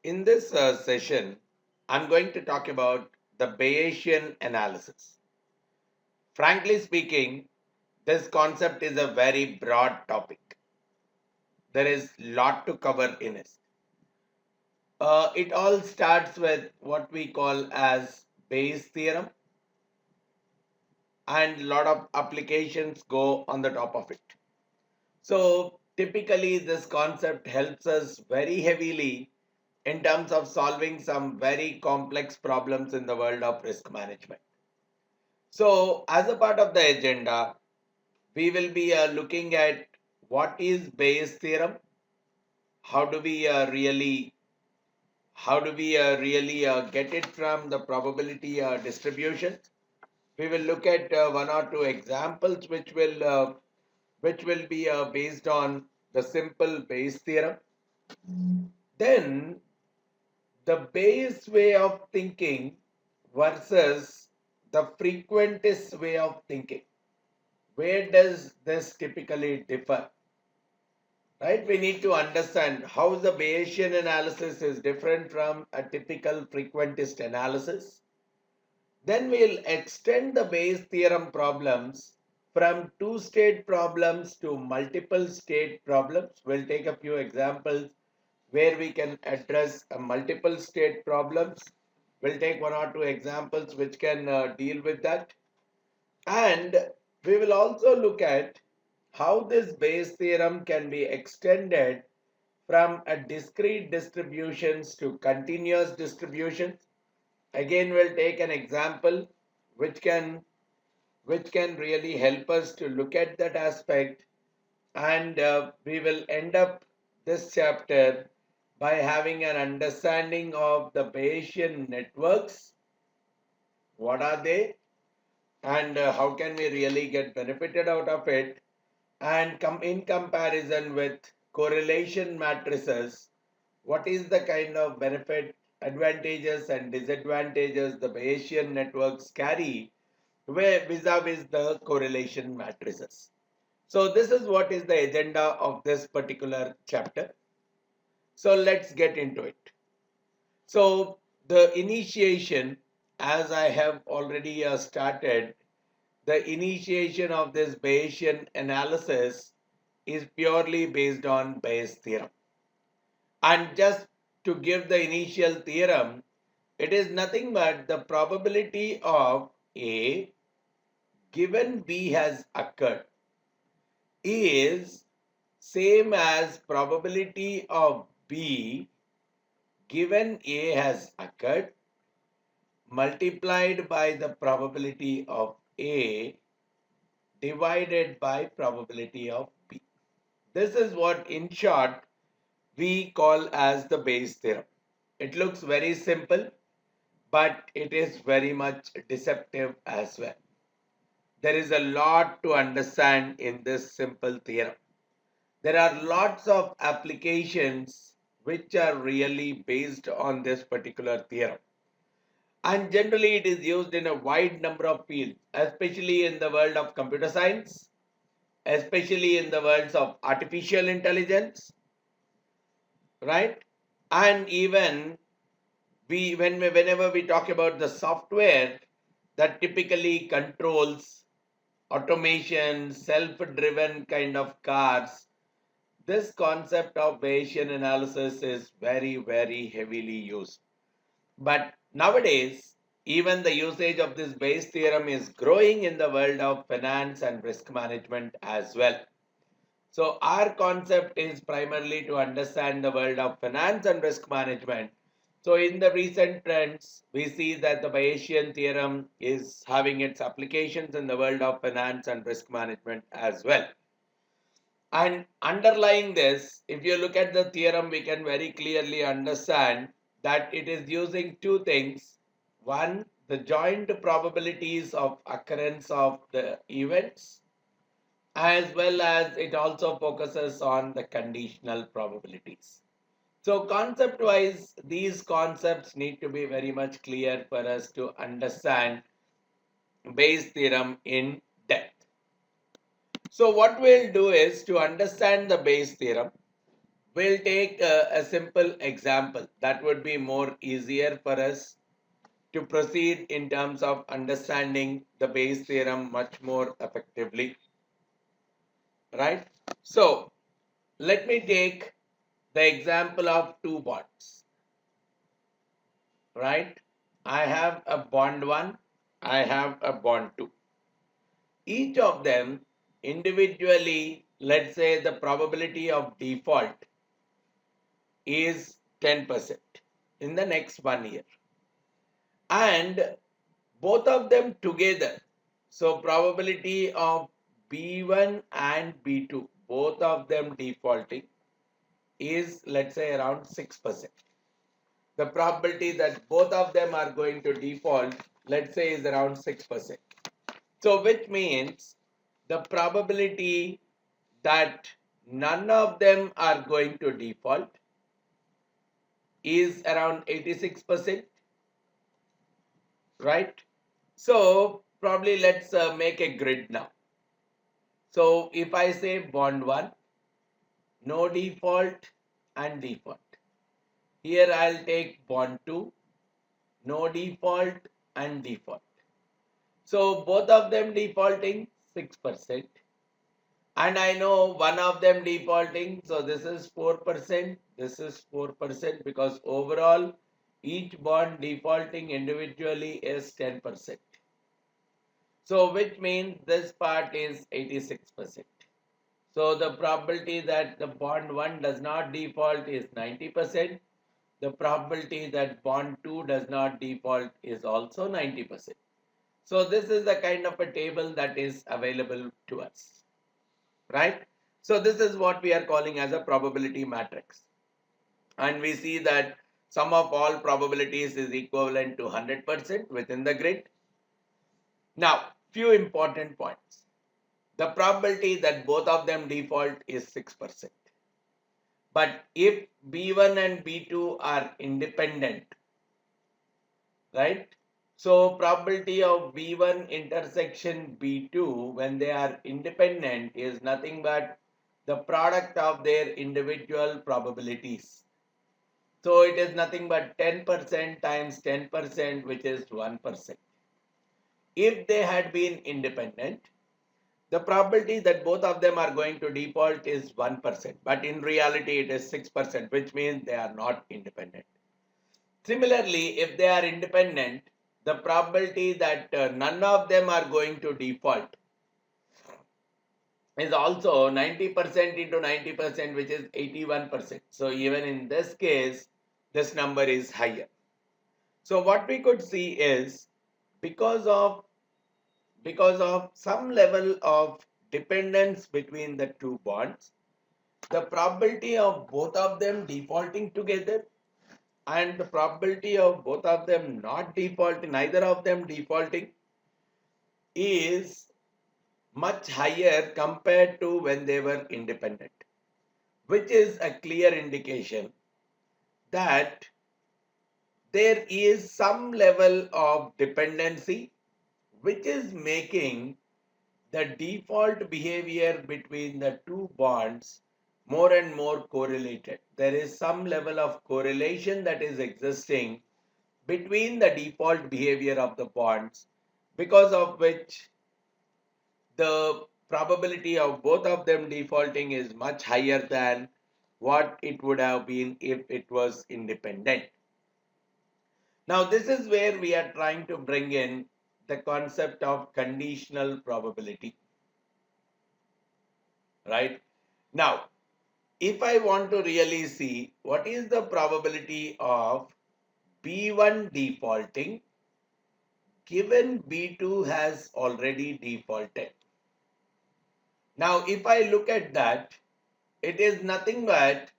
In this session, I'm going to talk about the Bayesian analysis. Frankly speaking, this concept is a very broad topic. There is a lot to cover in it. It all starts with what we call as Bayes theorem, and a lot of applications go on the top of it. So typically, this concept helps us very heavily in terms of solving some very complex problems in the world of risk management. So, as a part of the agenda, we will be looking at what is Bayes theorem, how do we really get it from the probability distribution. We will look at one or two examples which will be based on the simple Bayes theorem. Then the Bayes way of thinking versus the frequentist way of thinking. Where does this typically differ? Right? We need to understand how the Bayesian analysis is different from a typical frequentist analysis. Then we'll extend the Bayes theorem problems from two-state problems to multiple state problems. We'll take a few examples where we can address multiple state problems. We'll take one or two examples which can deal with that. And we will also look at how this Bayes theorem can be extended from a discrete distributions to continuous distributions. Again, we'll take an example which can really help us to look at that aspect, and we will end up this chapter by having an understanding of the Bayesian networks. What are they? And how can we really get benefited out of it, and in comparison with correlation matrices, what is the kind of benefit, advantages and disadvantages the Bayesian networks carry vis-a-vis the correlation matrices. So this is what is the agenda of this particular chapter. So let's get into it. So the initiation, as I have already started, the initiation of this Bayesian analysis is purely based on Bayes theorem. And just to give the initial theorem, it is nothing but the probability of A given B has occurred is same as probability of B given A has occurred multiplied by the probability of A divided by probability of B. This is what in short we call as the Bayes theorem. It looks very simple, but it is very much deceptive as well. There is a lot to understand in this simple theorem. There are lots of applications which are really based on this particular theorem. And generally it is used in a wide number of fields, especially in the world of computer science, especially in the worlds of artificial intelligence, right? And even whenever we talk about the software that typically controls automation, self-driven kind of cars, this concept of Bayesian analysis is very, very heavily used. But nowadays, even the usage of this Bayes theorem is growing in the world of finance and risk management as well. So our concept is primarily to understand the world of finance and risk management. So in the recent trends, we see that the Bayesian theorem is having its applications in the world of finance and risk management as well. And underlying this, if you look at the theorem, we can very clearly understand that it is using two things. One, the joint probabilities of occurrence of the events, as well as it also focuses on the conditional probabilities. So concept wise, these concepts need to be very much clear for us to understand Bayes theorem in depth. So what we'll do is to understand the Bayes theorem, We'll take a simple example that would be more easier for us to proceed in terms of understanding the Bayes theorem much more effectively, right? So let me take the example of two bonds, right? I have a bond 1, I have a bond 2. Each of them individually, let's say the probability of default is 10% in the next 1 year. And both of them together, so probability of B1 and B2, both of them defaulting is, let's say, around 6%. The probability that both of them are going to default, let's say, is around 6%. So which means the probability that none of them are going to default is around 86%, right? So probably let's make a grid now. So if I say bond 1, no default and default. Here I'll take bond 2, no default and default. So both of them defaulting 6%. And I know one of them defaulting. So this is 4%, this is 4% because overall each bond defaulting individually is 10%. So which means this part is 86%. So the probability that the bond 1 does not default is 90%. The probability that bond 2 does not default is also 90%. So this is the kind of a table that is available to us, right? So this is what we are calling as a probability matrix. And we see that sum of all probabilities is equivalent to 100% within the grid. Now, few important points. The probability that both of them default is 6%. But if B1 and B2 are independent, right? So probability of B1 intersection B2 when they are independent is nothing but the product of their individual probabilities. So it is nothing but 10% times 10%, which is 1%. If they had been independent, the probability that both of them are going to default is 1%, but in reality it is 6%, which means they are not independent. Similarly, if they are independent, the probability that none of them are going to default is also 90% into 90%, which is 81%. So even in this case, this number is higher. So what we could see is because of some level of dependence between the two bonds, the probability of both of them defaulting together and the probability of both of them not defaulting, neither of them defaulting, is much higher compared to when they were independent, which is a clear indication that there is some level of dependency which is making the default behavior between the two bonds more and more correlated. There is some level of correlation that is existing between the default behavior of the bonds, because of which the probability of both of them defaulting is much higher than what it would have been if it was independent. Now, this is where we are trying to bring in the concept of conditional probability. Right? Now, if I want to really see what is the probability of B1 defaulting given B2 has already defaulted. Now, if I look at that, it is nothing but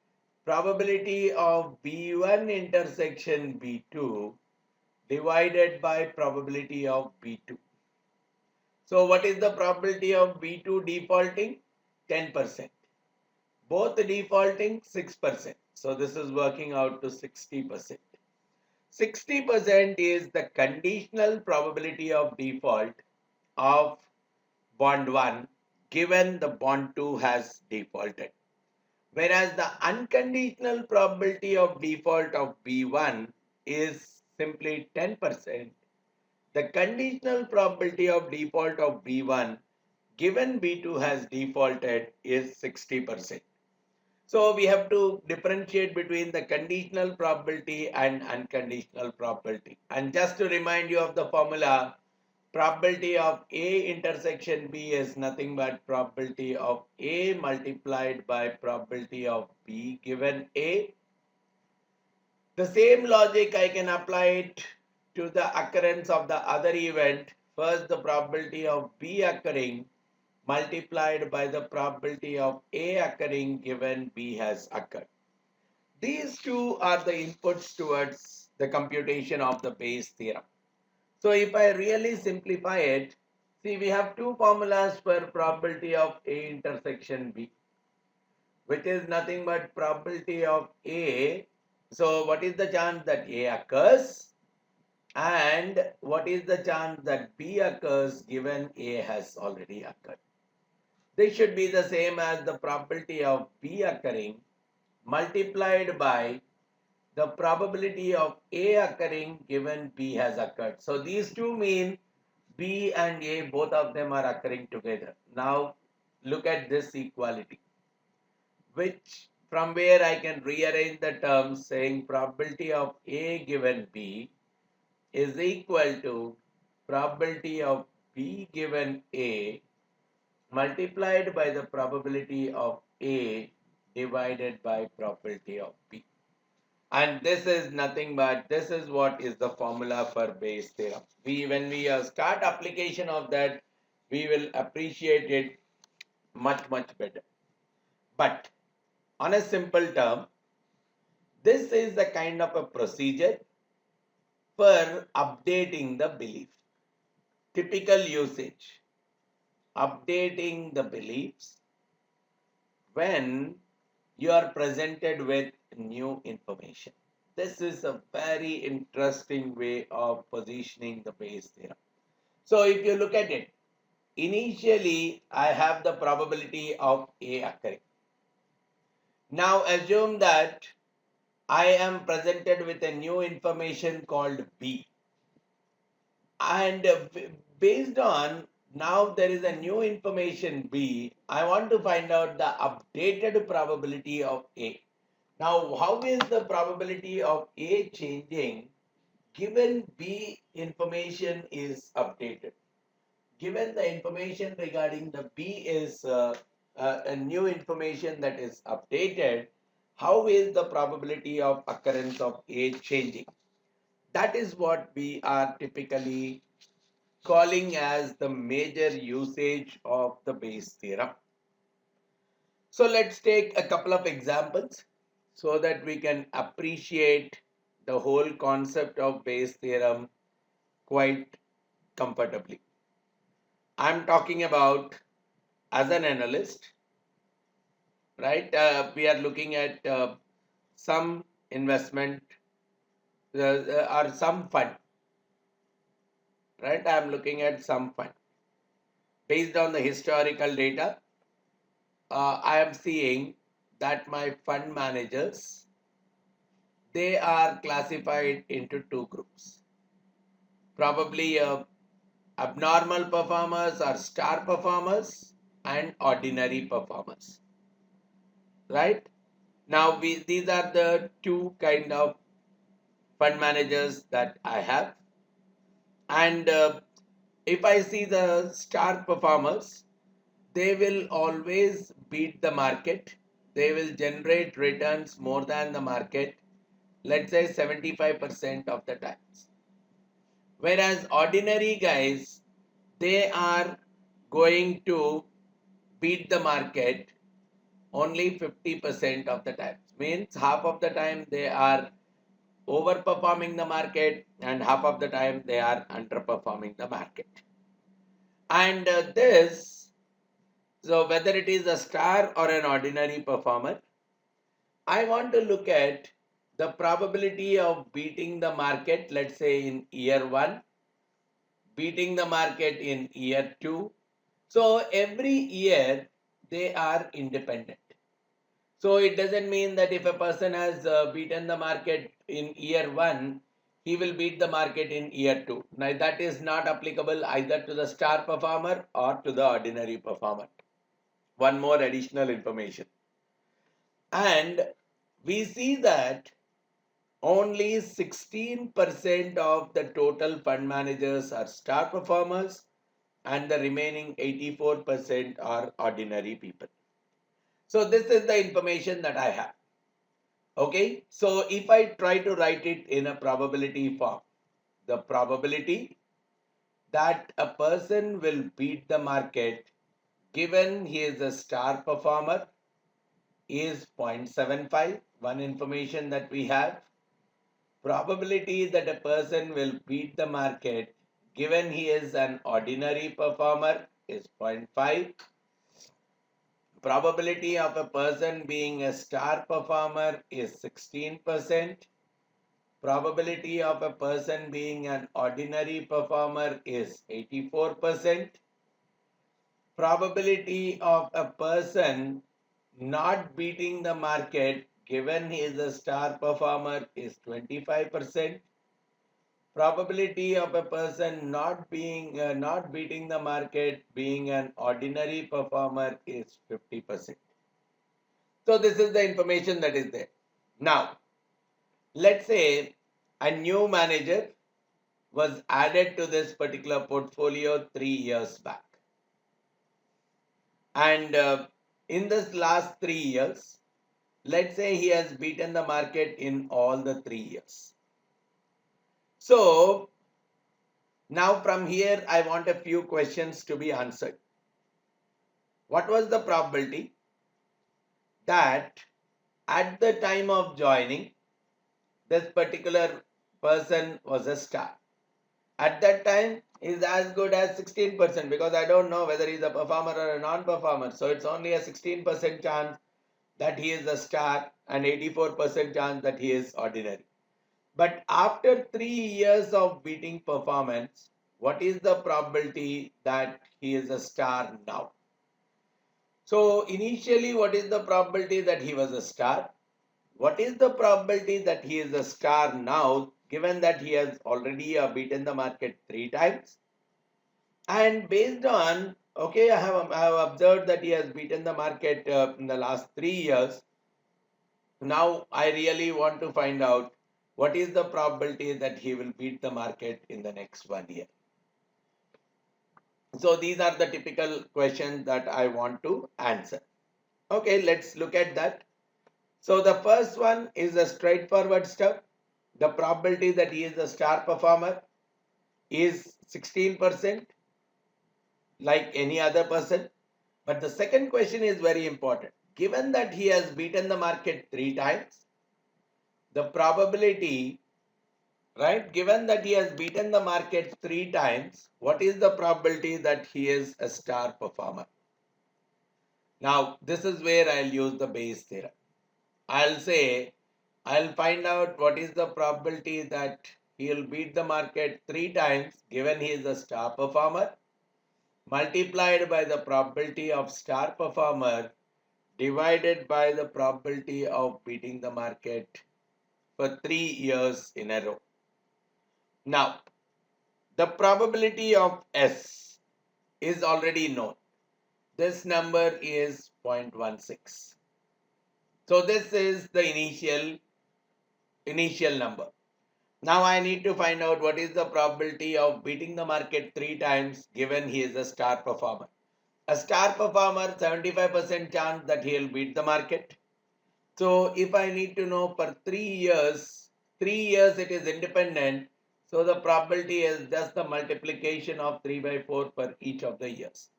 probability of B1 intersection B2 divided by probability of B2. So what is the probability of B2 defaulting? 10%. Both defaulting 6%. So this is working out to 60%. 60% is the conditional probability of default of bond 1 given the bond 2 has defaulted. Whereas the unconditional probability of default of B1 is simply 10%. The conditional probability of default of B1 given B2 has defaulted is 60%. So we have to differentiate between the conditional probability and unconditional probability. And just to remind you of the formula, probability of A intersection B is nothing but probability of A multiplied by probability of B given A. The same logic I can apply it to the occurrence of the other event. First, the probability of B occurring multiplied by the probability of A occurring given B has occurred. These two are the inputs towards the computation of the Bayes theorem. So if I really simplify it, see, we have two formulas for probability of A intersection B, which is nothing but probability of A. So what is the chance that A occurs and what is the chance that B occurs given A has already occurred? This should be the same as the probability of B occurring multiplied by the probability of A occurring given B has occurred. So these two mean B and A, both of them are occurring together. Now look at this equality, which from where I can rearrange the terms saying probability of A given B is equal to probability of B given A multiplied by the probability of A divided by probability of B. And this is nothing but, this is what is the formula for Bayes theorem. When we start application of that, we will appreciate it much better. But on a simple term, this is the kind of a procedure for updating the belief. Typical usage, updating the beliefs when you are presented with new information. This is a very interesting way of positioning the Bayes theorem. So if you look at it, initially I have the probability of A occurring. Now assume that I am presented with a new information called B. And based on now there is a new information B, I want to find out the updated probability of A. Now, how is the probability of A changing given B information is updated? Given the information regarding the B is a new information that is updated, how is the probability of occurrence of A changing? That is what we are typically calling as the major usage of the Bayes theorem. So let's take a couple of examples so that we can appreciate the whole concept of Bayes theorem quite comfortably. I'm talking about as an analyst, right? We are looking at some investment or some fund, right? I'm looking at some fund. Based on the historical data, I am seeing that my fund managers, they are classified into two groups. Probably abnormal performers or star performers and ordinary performers. Right? Now these are the two kind of fund managers that I have. And if I see the star performers, they will always beat the market. They will generate returns more than the market, let's say 75% of the times. Whereas ordinary guys, they are going to beat the market only 50% of the time. Means half of the time they are overperforming the market and half of the time they are underperforming the market. And so whether it is a star or an ordinary performer, I want to look at the probability of beating the market, let's say in year 1, beating the market in year 2. So every year they are independent. So it doesn't mean that if a person has beaten the market in year 1, he will beat the market in year 2. Now that is not applicable either to the star performer or to the ordinary performer. One more additional information. And we see that only 16% of the total fund managers are star performers and the remaining 84% are ordinary people. So this is the information that I have. Okay, so if I try to write it in a probability form, the probability that a person will beat the market given he is a star performer is 0.75, one information that we have. Probability that a person will beat the market given he is an ordinary performer is 0.5. Probability of a person being a star performer is 16%. Probability of a person being an ordinary performer is 84%. Probability of a person not beating the market given he is a star performer is 25%. Probability of a person not beating the market being an ordinary performer is 50%. So this is the information that is there. Now, let's say a new manager was added to this particular portfolio 3 years back. And in this last 3 years, let's say he has beaten the market in all the 3 years. So now from here, I want a few questions to be answered. What was the probability that at the time of joining, this particular person was a star? At that time is as good as 16% because I don't know whether he's a performer or a non-performer. So it's only a 16% chance that he is a star and 84% chance that he is ordinary. But after 3 years of beating performance, what is the probability that he is a star now? So initially, what is the probability that he was a star? What is the probability that he is a star now, given that he has already beaten the market 3 times? And based on, okay, I have observed that he has beaten the market in the last 3 years. Now I really want to find out what is the probability that he will beat the market in the next 1 year. So these are the typical questions that I want to answer. Okay, let's look at that. So the first one is a straightforward stuff. The probability that he is a star performer is 16%, like any other person. But the second question is very important. Given that he has beaten the market 3 times, the probability, right, given that he has beaten the market 3 times, what is the probability that he is a star performer? Now, this is where I'll use the Bayes theorem. I'll find out what is the probability that he'll beat the market 3 times given he is a star performer, multiplied by the probability of star performer divided by the probability of beating the market for 3 years in a row. Now, the probability of S is already known. This number is 0.16. So this is the initial number. Now I need to find out what is the probability of beating the market 3 times given he is a star performer. A star performer, 75% chance that he will beat the market. So if I need to know for 3 years it is independent. So the probability is just the multiplication of 3 by 4 for each of the years.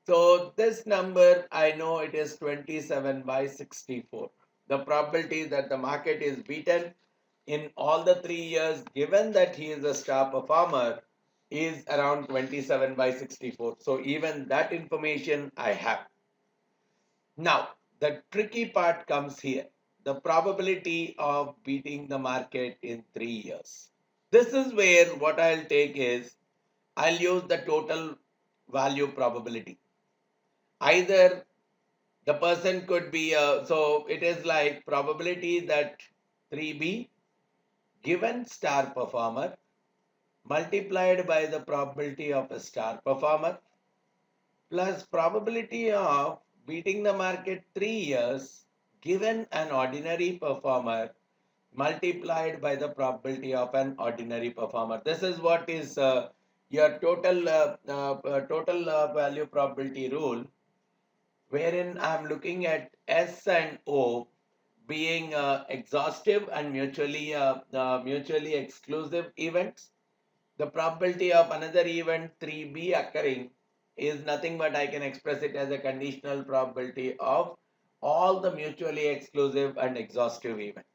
So this number, I know it is 27 by 64. The probability that the market is beaten in all the 3 years, given that he is a star performer, is around 27 by 64. So even that information I have. Now, the tricky part comes here. The probability of beating the market in 3 years. This is where what I'll take is, I'll use the total value probability. Either The person could be, so it is like probability that 3B given star performer multiplied by the probability of a star performer plus probability of beating the market 3 years given an ordinary performer multiplied by the probability of an ordinary performer. This is what is your total value probability rule, wherein I am looking at S and O being exhaustive and mutually exclusive events. The probability of another event 3B occurring is nothing but I can express it as a conditional probability of all the mutually exclusive and exhaustive events.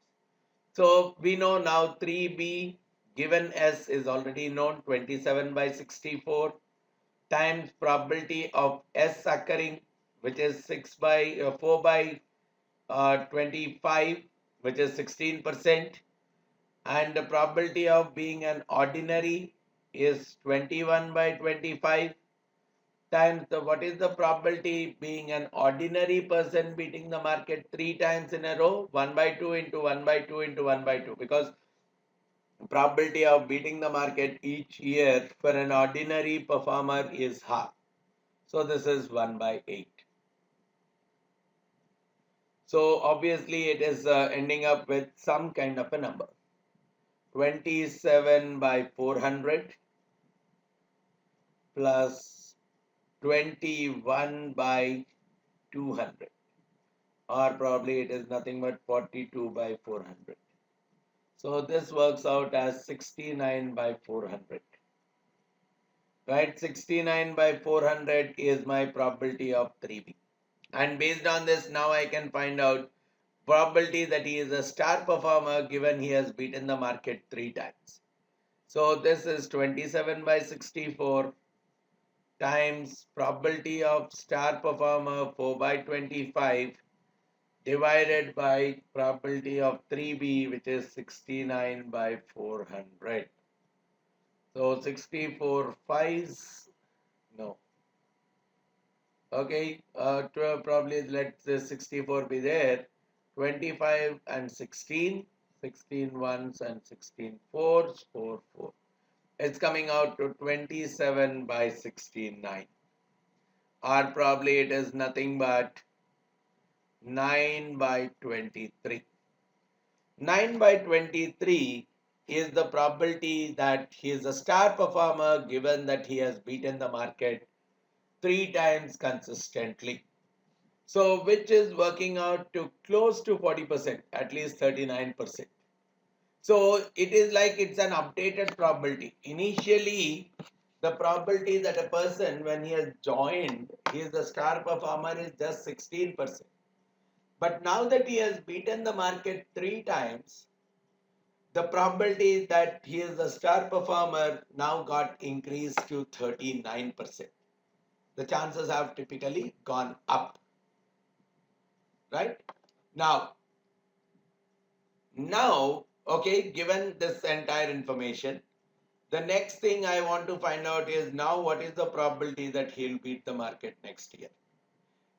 So we know now 3B given S is already known, 27 by 64 times probability of S occurring, which is 4 by 25, which is 16%, and the probability of being an ordinary is 21 by 25 times what is the probability being an ordinary person beating the market 3 times in a row? 1 by 2 into 1 by 2 into 1 by 2, because probability of beating the market each year for an ordinary performer is half. So this is 1 by 8. So obviously it is ending up with some kind of a number. 27 by 400 plus 21 by 200, or probably it is nothing but 42 by 400. So this works out as 69 by 400. Right, 69 by 400 is my probability of 3B. And based on this, now I can find out probability that he is a star performer given he has beaten the market 3 times. So this is 27 by 64 times probability of star performer 4 by 25 divided by probability of 3B, which is 69 by 400. So 64 fives, no. Okay, probably let this 64 be there. 25 and 16, 16 ones and 16 fours, 4, 4. It's coming out to 27 by 69. Or probably it is nothing but 9 by 23. 9 by 23 is the probability that he is a star performer given that he has beaten the market 3 times consistently. So which is working out to close to 40%, at least 39%. So it is like it's an updated probability. Initially, the probability that a person, when he has joined, he is the star performer, is just 16%. But now that he has beaten the market 3 times, the probability that he is the star performer now got increased to 39%. The chances have typically gone up. Right? Now, okay, given this entire information, the next thing I want to find out is now what is the probability that he'll beat the market next year.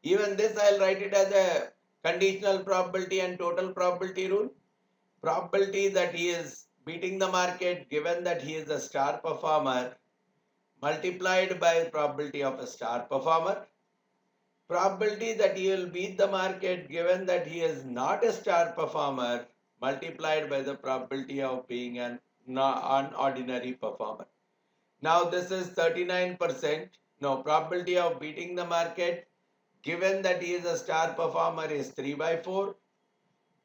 Even this I'll write it as a conditional probability and total probability rule. Probability that he is beating the market given that he is a star performer multiplied by probability of a star performer. Probability that he will beat the market given that he is not a star performer multiplied by the probability of being an ordinary performer. Now this is 39%. No, probability of beating the market given that he is a star performer is 3 by 4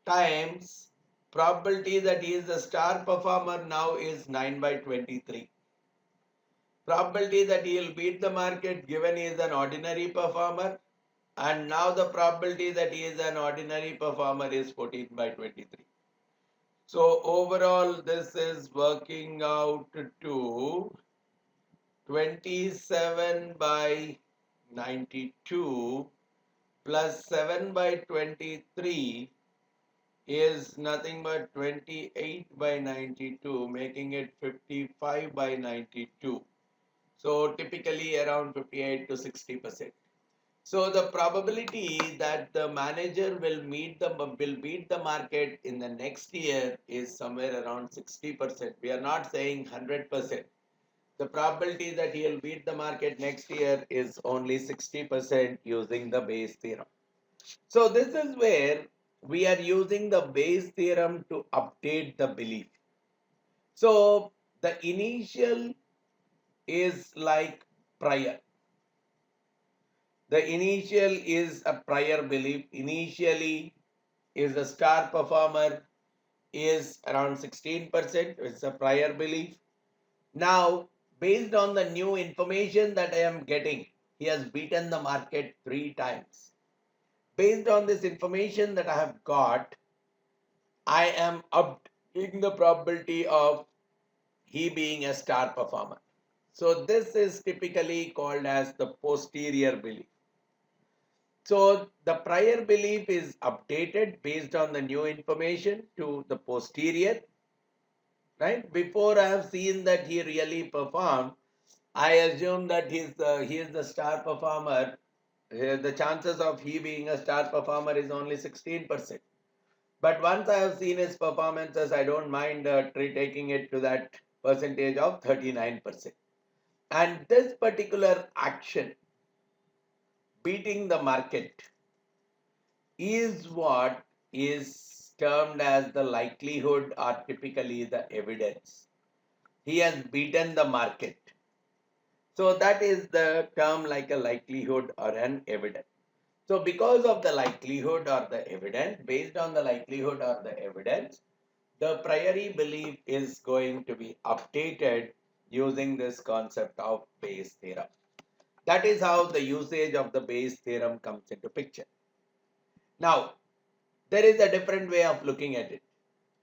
times probability that he is a star performer now is 9 by 23. Probability that he will beat the market given he is an ordinary performer, and now the probability that he is an ordinary performer is 14 by 23. So overall this is working out to 27 by 92 plus 7 by 23 is nothing but 28 by 92, making it 55 by 92. So typically around 58 to 60%. So the probability that the manager will beat the market in the next year is somewhere around 60%. We are not saying 100%. The probability that he will beat the market next year is only 60% using the Bayes theorem. So this is where we are using the Bayes theorem to update the belief. So the initial is like prior. The initial is a prior belief. Initially is a star performer is around 16%. It's a prior belief. Now, based on the new information that I am getting, he has beaten the market 3 times. Based on this information that I have got, I am updating the probability of he being a star performer. So this is typically called as the posterior belief. So the prior belief is updated based on the new information to the posterior, right? Before I have seen that he really performed, I assume that he is the star performer. The chances of he being a star performer is only 16%. But once I have seen his performances, I don't mind taking it to that percentage of 39%. And this particular action, beating the market, is what is termed as the likelihood or typically the evidence. He has beaten the market. So that is the term like a likelihood or an evidence. So because of the likelihood or the evidence, based on the likelihood or the evidence, the priori belief is going to be updated using this concept of Bayes theorem. That is how the usage of the Bayes theorem comes into picture. Now, there is a different way of looking at it.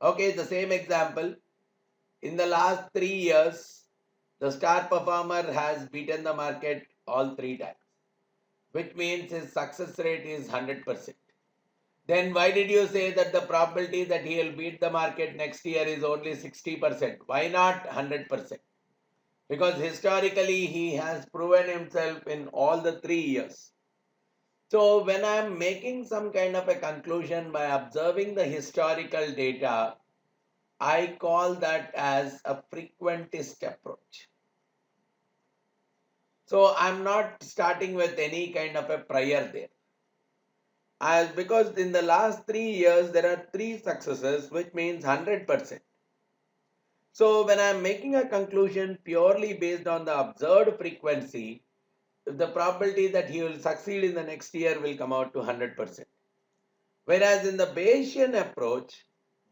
Okay, the same example. In the last 3 years, the star performer has beaten the market all 3 times, which means his success rate is 100%. Then why did you say that the probability that he will beat the market next year is only 60%? Why not 100%? Because historically he has proven himself in all the 3 years. So when I am making some kind of a conclusion by observing the historical data, I call that as a frequentist approach. So I'm not starting with any kind of a prior there. Because in the last 3 years there are 3 successes, which means 100%. So when I'm making a conclusion purely based on the observed frequency, the probability that he will succeed in the next year will come out to 100%. Whereas in the Bayesian approach,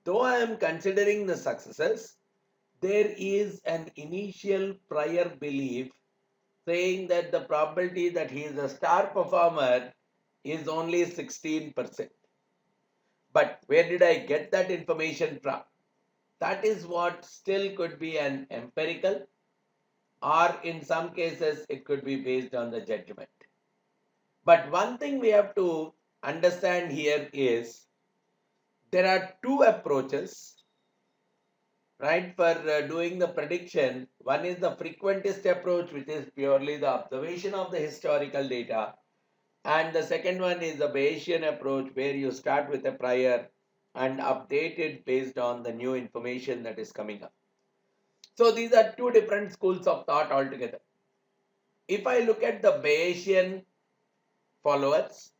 though I am considering the successes, there is an initial prior belief saying that the probability that he is a star performer is only 16%. But where did I get that information from? That is what still could be an empirical, or in some cases it could be based on the judgment. But one thing we have to understand here is there are 2 approaches, right, for doing the prediction. One is the frequentist approach, which is purely the observation of the historical data, and the second one is the Bayesian approach, where you start with a prior and update it based on the new information that is coming up. So these are 2 different schools of thought altogether. If I look at the Bayesian followers,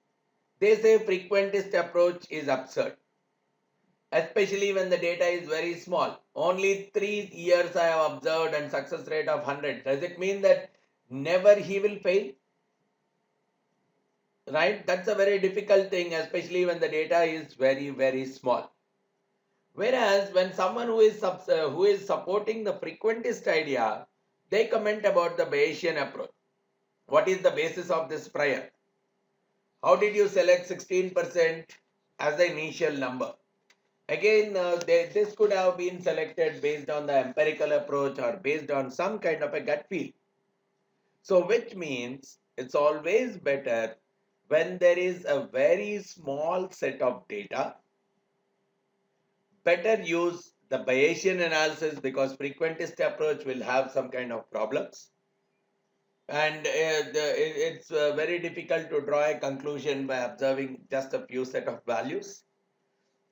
they say frequentist approach is absurd, especially when the data is very small. Only 3 years I have observed and success rate of 100. Does it mean that never he will fail? Right? That's a very difficult thing, especially when the data is very, very small. Whereas when someone who is supporting the frequentist idea, they comment about the Bayesian approach. What is the basis of this prior? How did you select 16% as the initial number? Again, this could have been selected based on the empirical approach or based on some kind of a gut feel. So which means it's always better when there is a very small set of data, better use the Bayesian analysis, because frequentist approach will have some kind of problems. And it's very difficult to draw a conclusion by observing just a few set of values.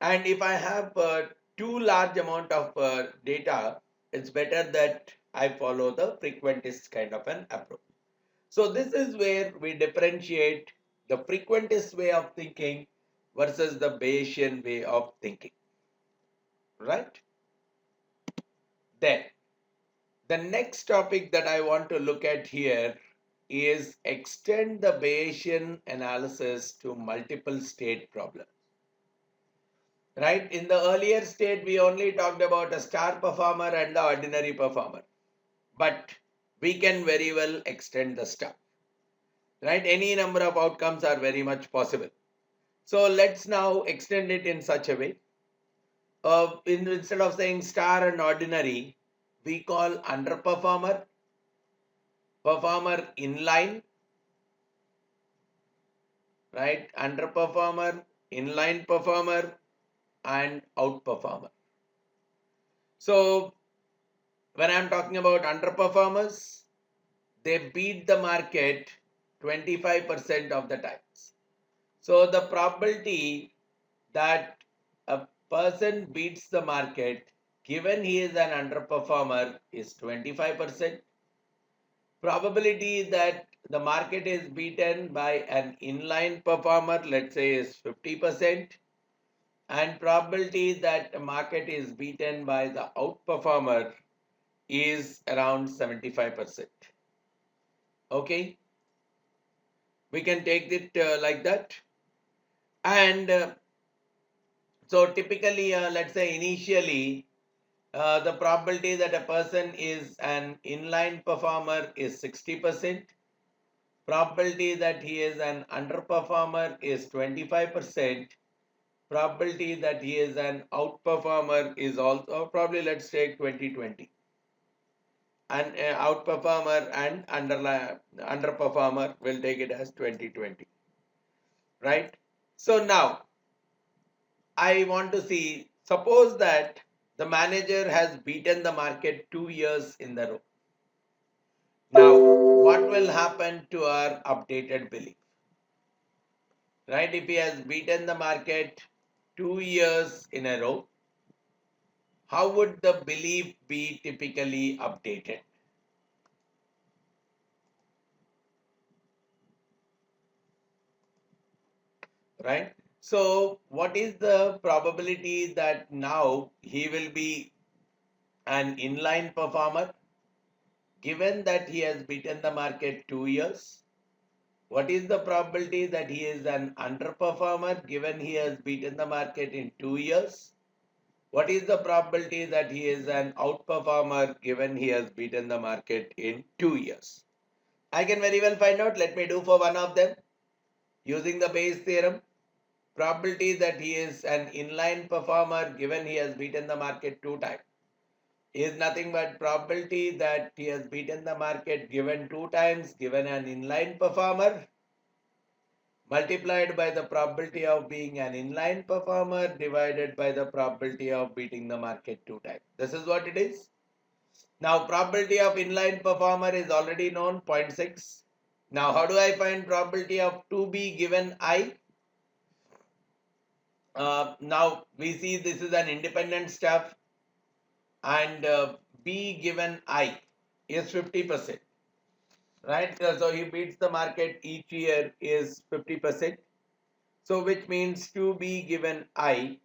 And if I have too large amount of data, it's better that I follow the frequentist kind of an approach. So this is where we differentiate the frequentist way of thinking versus the Bayesian way of thinking, right? Then the next topic that I want to look at here is extend the Bayesian analysis to multiple state problems. Right? In the earlier state, we only talked about a star performer and the ordinary performer. But we can very well extend the star. Right? Any number of outcomes are very much possible. So let's now extend it in such a way. Instead of saying star and ordinary, we call underperformer, performer inline, right? Underperformer, inline performer, and outperformer. So when I'm talking about underperformers, they beat the market 25% of the times. So the probability that a person beats the market given he is an underperformer is 25%. Probability that the market is beaten by an inline performer, let's say, is 50%. And probability that the market is beaten by the outperformer is around 75%. Okay, we can take it like that. And so typically, let's say initially, the probability that a person is an inline performer is 60%. Probability that he is an underperformer is 25%. Probability that he is an outperformer is also probably, let's take 20-20. And outperformer and underperformer will take it as 20-20. Right? So now I want to see, suppose that the manager has beaten the market 2 years in the row. Now, what will happen to our updated belief? Right? If he has beaten the market 2 years in a row, how would the belief be typically updated? Right? So, what is the probability that now he will be an inline performer given that he has beaten the market 2 years? What is the probability that he is an underperformer given he has beaten the market in 2 years? What is the probability that he is an outperformer given he has beaten the market in 2 years? I can very well find out. Let me do for one of them. Using the Bayes theorem, probability that he is an inline performer given he has beaten the market 2 times is nothing but probability that he has beaten the market given 2 times given an inline performer multiplied by the probability of being an inline performer divided by the probability of beating the market 2 times. This is what it is. Now probability of inline performer is already known, 0.6. Now how do I find probability of 2b given I? Now we see this is an independent stuff and b given I is 50%. Right? So he beats the market each year is 50%. So which means 2b given I,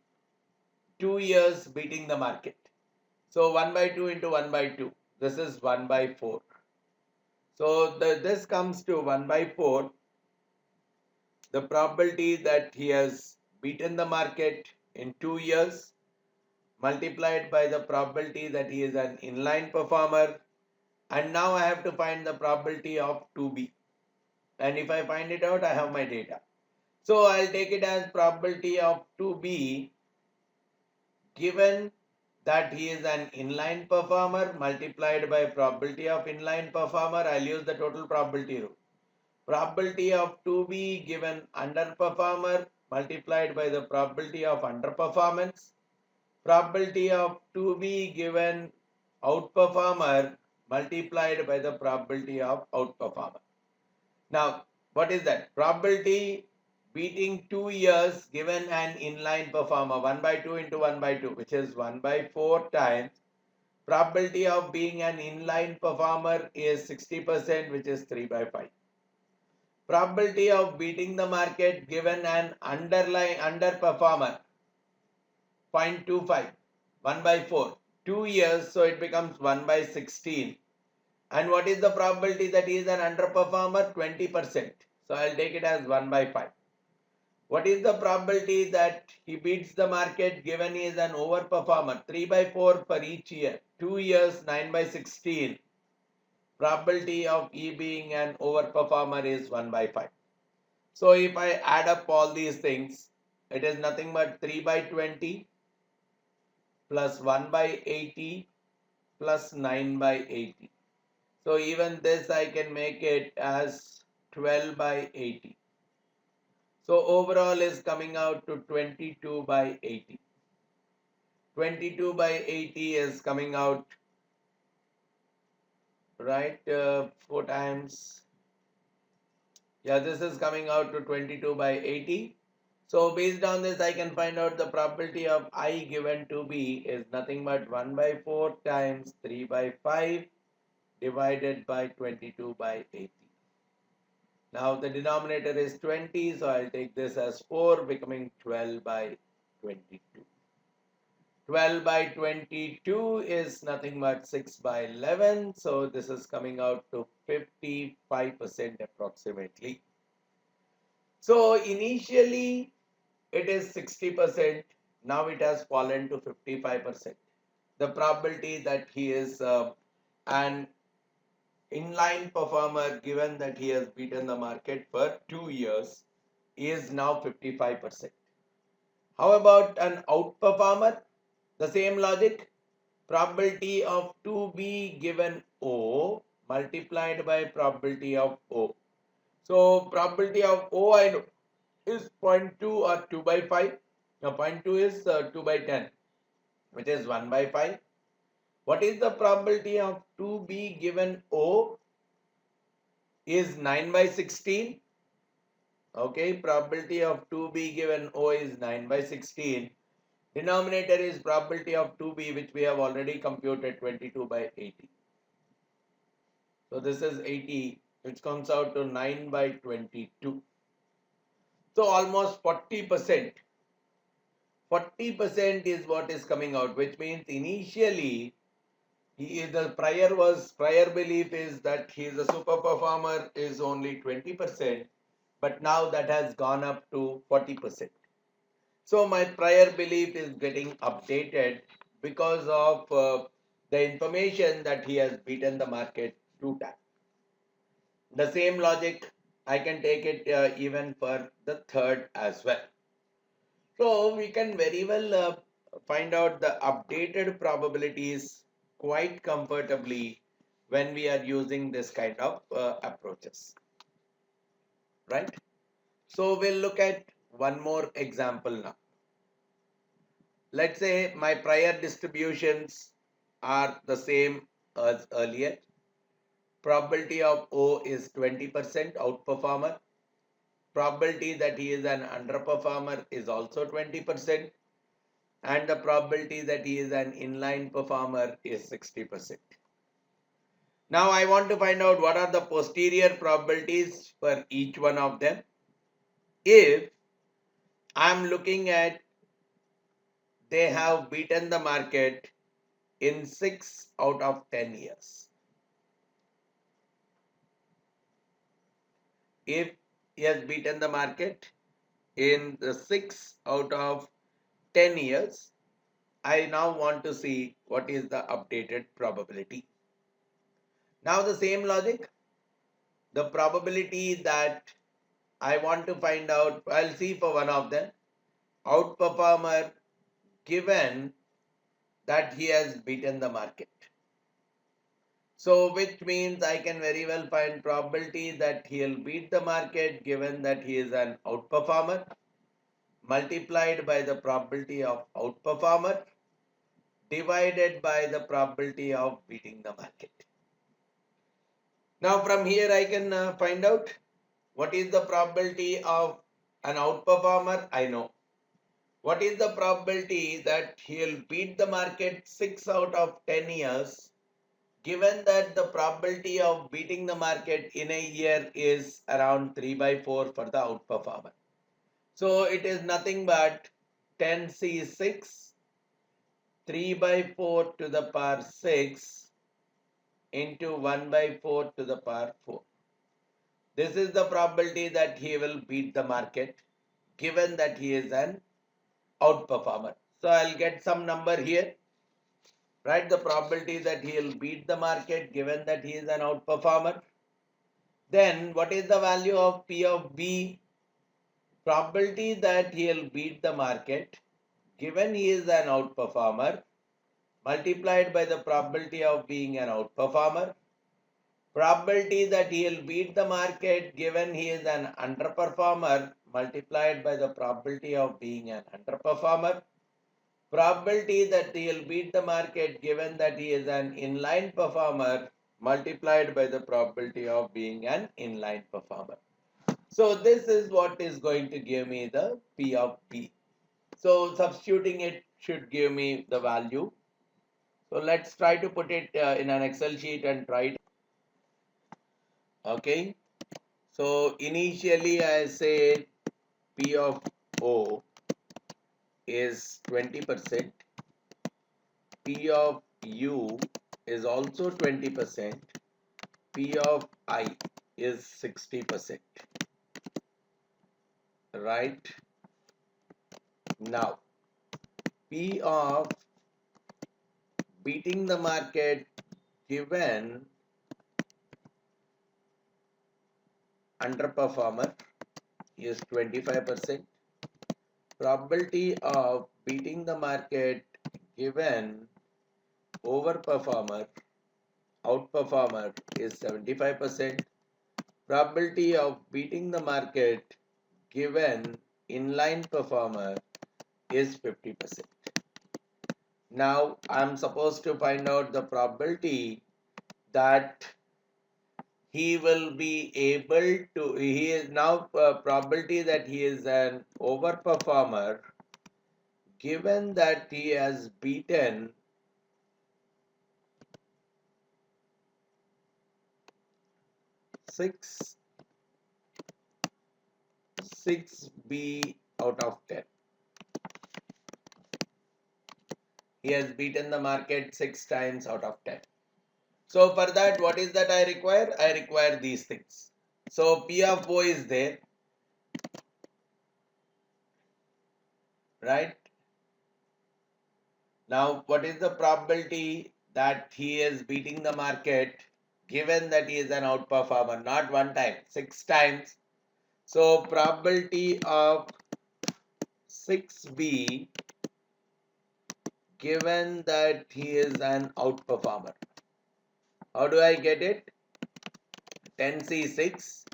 2 years beating the market. So 1 by 2 into 1 by 2. This is 1 by 4. So this comes to 1 by 4. The probability that he has beaten the market in 2 years multiplied by the probability that he is an inline performer. And now I have to find the probability of 2b. And if I find it out, I have my data. So I'll take it as probability of 2b given that he is an inline performer multiplied by probability of inline performer. I'll use the total probability rule. Probability of 2b given underperformer multiplied by the probability of underperformance. Probability of 2b given outperformer multiplied by the probability of outperformer. Now, what is that? Probability beating 2 years given an inline performer, 1 by 2 into 1 by 2, which is 1 by 4 times. Probability of being an inline performer is 60%, which is 3 by 5. Probability of beating the market given an underperformer, 0.25, 1 by 4, 2 years, so it becomes 1 by 16. And what is the probability that he is an underperformer? 20%. So I'll take it as 1 by 5. What is the probability that he beats the market given he is an overperformer? 3 by 4 for each year. 2 years, 9 by 16. Probability of E being an overperformer is 1 by 5. So if I add up all these things, it is nothing but 3 by 20 plus 1 by 80 plus 9 by 80. So even this I can make it as 12 by 80. So overall is coming out to 22 by 80. 22 by 80 is coming out, right, 4 times. Yeah, this is coming out to 22 by 80. So based on this, I can find out the probability of I given to B is nothing but 1 by 4 times 3 by 5 divided by 22 by 80. Now the denominator is 20, so I'll take this as 4, becoming 12 by 22. 12 by 22 is nothing but 6 by 11, so this is coming out to 55% approximately. So initially it is 60%, now it has fallen to 55%. The probability that he is an inline performer given that he has beaten the market for 2 years is now 55%. How about an outperformer? The same logic. Probability of 2B given O multiplied by probability of O. So probability of O I know is 0.2 or 2 by 5. Now 0.2 is 2 by 10, which is 1 by 5. What is the probability of 2B given O? Is 9 by 16. Okay, probability of 2B given O is 9 by 16. Denominator is probability of 2B, which we have already computed, 22 by 80. So this is 80, which comes out to 9 by 22. So almost 40%. 40% is what is coming out, which means initially the prior belief is that he is a super performer is only 20%, but now that has gone up to 40%. So my prior belief is getting updated because of the information that he has beaten the market 2 times. The same logic I can take it even for the third as well. So we can very well find out the updated probabilities quite comfortably when we are using this kind of approaches, right? So we'll look at one more example now. Let's say my prior distributions are the same as earlier. Probability of O is 20% outperformer. Probability that he is an underperformer is also 20%. And the probability that he is an inline performer is 60%. Now I want to find out what are the posterior probabilities for each one of them. If I am looking at they have beaten the market in 6 out of 10 years. If he has beaten the market in the 6 out of 10 years, I now want to see what is the updated probability. Now the same logic, the probability that I want to find out, I'll see for one of them, outperformer given that he has beaten the market. So which means I can very well find probability that he'll beat the market given that he is an outperformer multiplied by the probability of outperformer divided by the probability of beating the market. Now from here I can find out what is the probability of an outperformer. I know. What is the probability that he'll beat the market 6 out of 10 years, given that the probability of beating the market in a year is around 3 by 4 for the outperformer. So it is nothing but 10c6 3 by 4 to the power 6 into 1 by 4 to the power 4. This is the probability that he will beat the market, given that he is an outperformer. So I'll get some number here. Write the probability that he will beat the market, given that he is an outperformer. Then what is the value of P of B? Probability that he will beat the market, given he is an outperformer, multiplied by the probability of being an outperformer. Probability that he will beat the market given he is an underperformer, multiplied by the probability of being an underperformer. Probability that he will beat the market given that he is an inline performer, multiplied by the probability of being an inline performer. So this is what is going to give me the P of B. So substituting it should give me the value. So let's try to put it in an Excel sheet and try it. Okay. So initially I say P of O is 20%. P of U is also 20%. P of I is 60%. Right. Now, P of beating the market given underperformer is 25%. Probability of beating the market given outperformer is 75%. Probability of beating the market given inline performer is 50%. Now I'm supposed to find out the probability that he will be able to, he is now probability that he is an overperformer given that he has beaten 6B out of 10. He has beaten the market 6 times out of 10. So for that, what is that I require? I require these things. So P of O is there, right? Now, what is the probability that he is beating the market given that he is an outperformer? Not one time, 6 times. So probability of 6B given that he is an outperformer. How do I get it? 10C6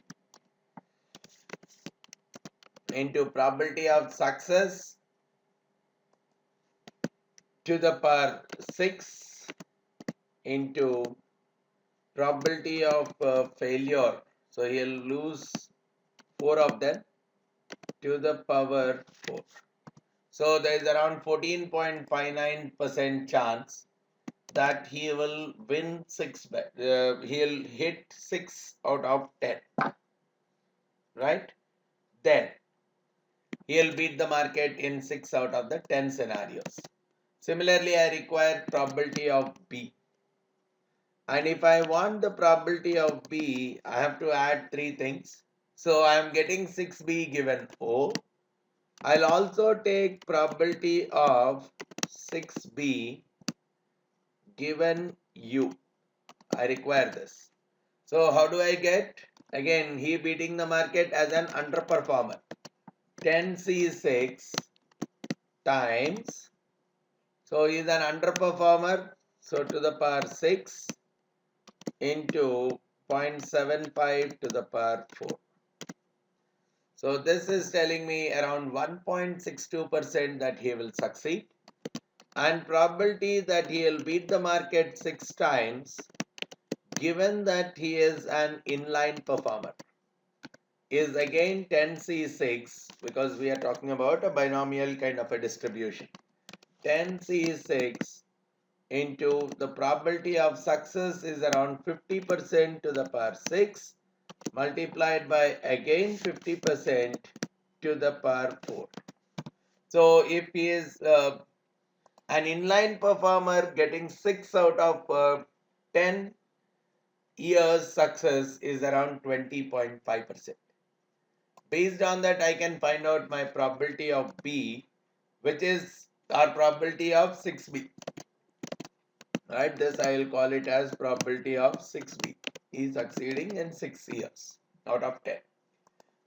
into probability of success to the power 6 into probability of failure. So he'll lose 4 of them to the power 4. So there is around 14.59% chance that he will win 6 bet. He'll hit 6 out of 10. Right? Then he'll beat the market in 6 out of the 10 scenarios. Similarly, I require probability of B. And if I want the probability of B, I have to add 3 things. So I am getting 6B given O. I'll also take probability of 6B given U. I require this. So how do I get? Again, he beating the market as an underperformer. 10C6 times. So he is an underperformer. So to the power 6 into 0.75 to the power 4. So this is telling me around 1.62% that he will succeed. And probability that he will beat the market 6 times given that he is an inline performer, is again 10C6, because we are talking about a binomial kind of a distribution. 10C6 into the probability of success is around 50% to the power 6 multiplied by again 50% to the power 4. So if he is an inline performer, getting 6 out of 10 years success is around 20.5%. Based on that, I can find out my probability of B, which is our probability of 6B. Right, this I will call it as probability of 6B. He is succeeding in 6 years out of 10.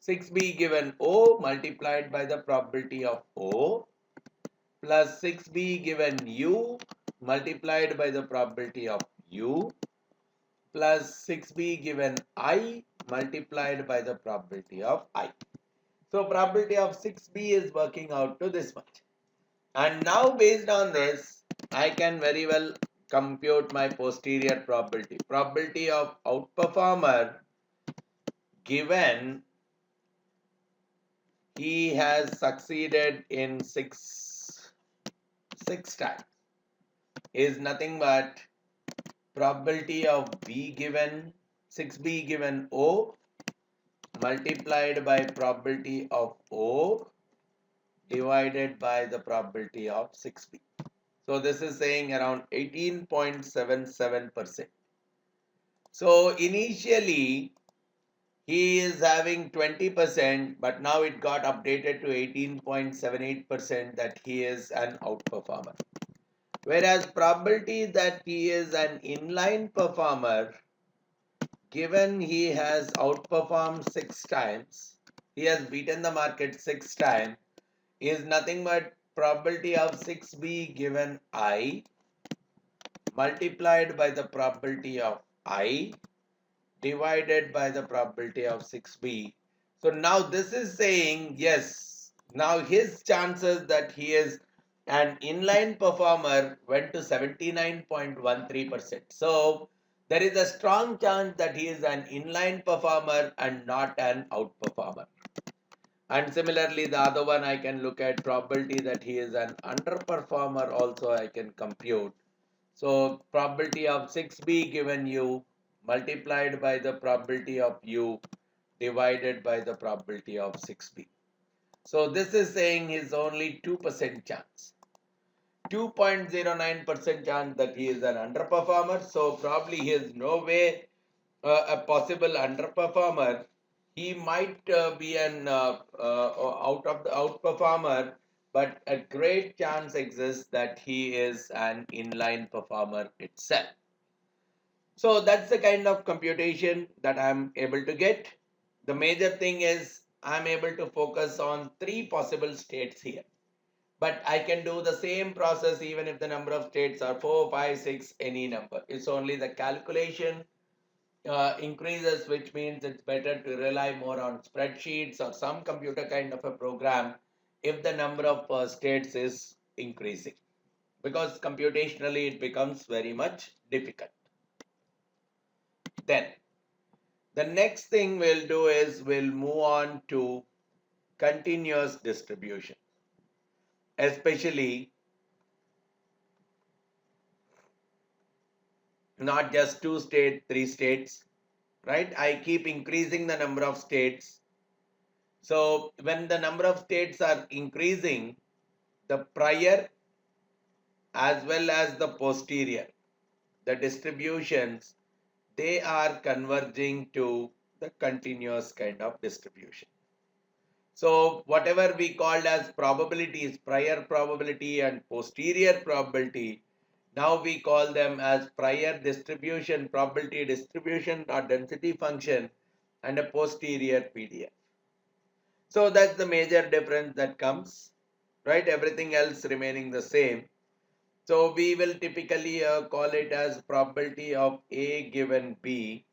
6B given O multiplied by the probability of O plus 6B given U multiplied by the probability of U plus 6B given I multiplied by the probability of I. So probability of 6B is working out to this much. And now based on this, I can very well compute my posterior probability. Probability of outperformer given he has succeeded in six times is nothing but probability of B given 6B given O multiplied by probability of O divided by the probability of 6B. So this is saying around 18.77%. So initially he is having 20%, but now it got updated to 18.78% that he is an outperformer. Whereas probability that he is an inline performer, given he has outperformed 6 times, he has beaten the market 6 times, is nothing but probability of 6B given I multiplied by the probability of I divided by the probability of 6B. So now this is saying, yes, now his chances that he is an inline performer went to 79.13%. So there is a strong chance that he is an inline performer and not an outperformer. And similarly, the other one I can look at probability that he is an underperformer also I can compute. So probability of 6B given U multiplied by the probability of U divided by the probability of 6B. So this is saying is only 2% chance. 2.09% chance that he is an underperformer. So probably he is no way a possible underperformer. He might be an outperformer, but a great chance exists that he is an inline performer itself. So that's the kind of computation that I'm able to get. The major thing is I'm able to focus on 3 possible states here. But I can do the same process even if the number of states are 4, 5, 6, any number. It's only the calculation increases, which means it's better to rely more on spreadsheets or some computer kind of a program if the number of states is increasing, because computationally it becomes very much difficult. Then the next thing we'll do is we'll move on to continuous distribution, especially not just 2 states, 3 states, right? I keep increasing the number of states. So when the number of states are increasing, the prior as well as the posterior, the distributions, they are converging to the continuous kind of distribution. So whatever we called as probabilities, prior probability and posterior probability, now we call them as prior distribution, probability distribution or density function, and a posterior PDF. So that's the major difference that comes, right? Everything else remaining the same. So we will typically call it as probability of A given B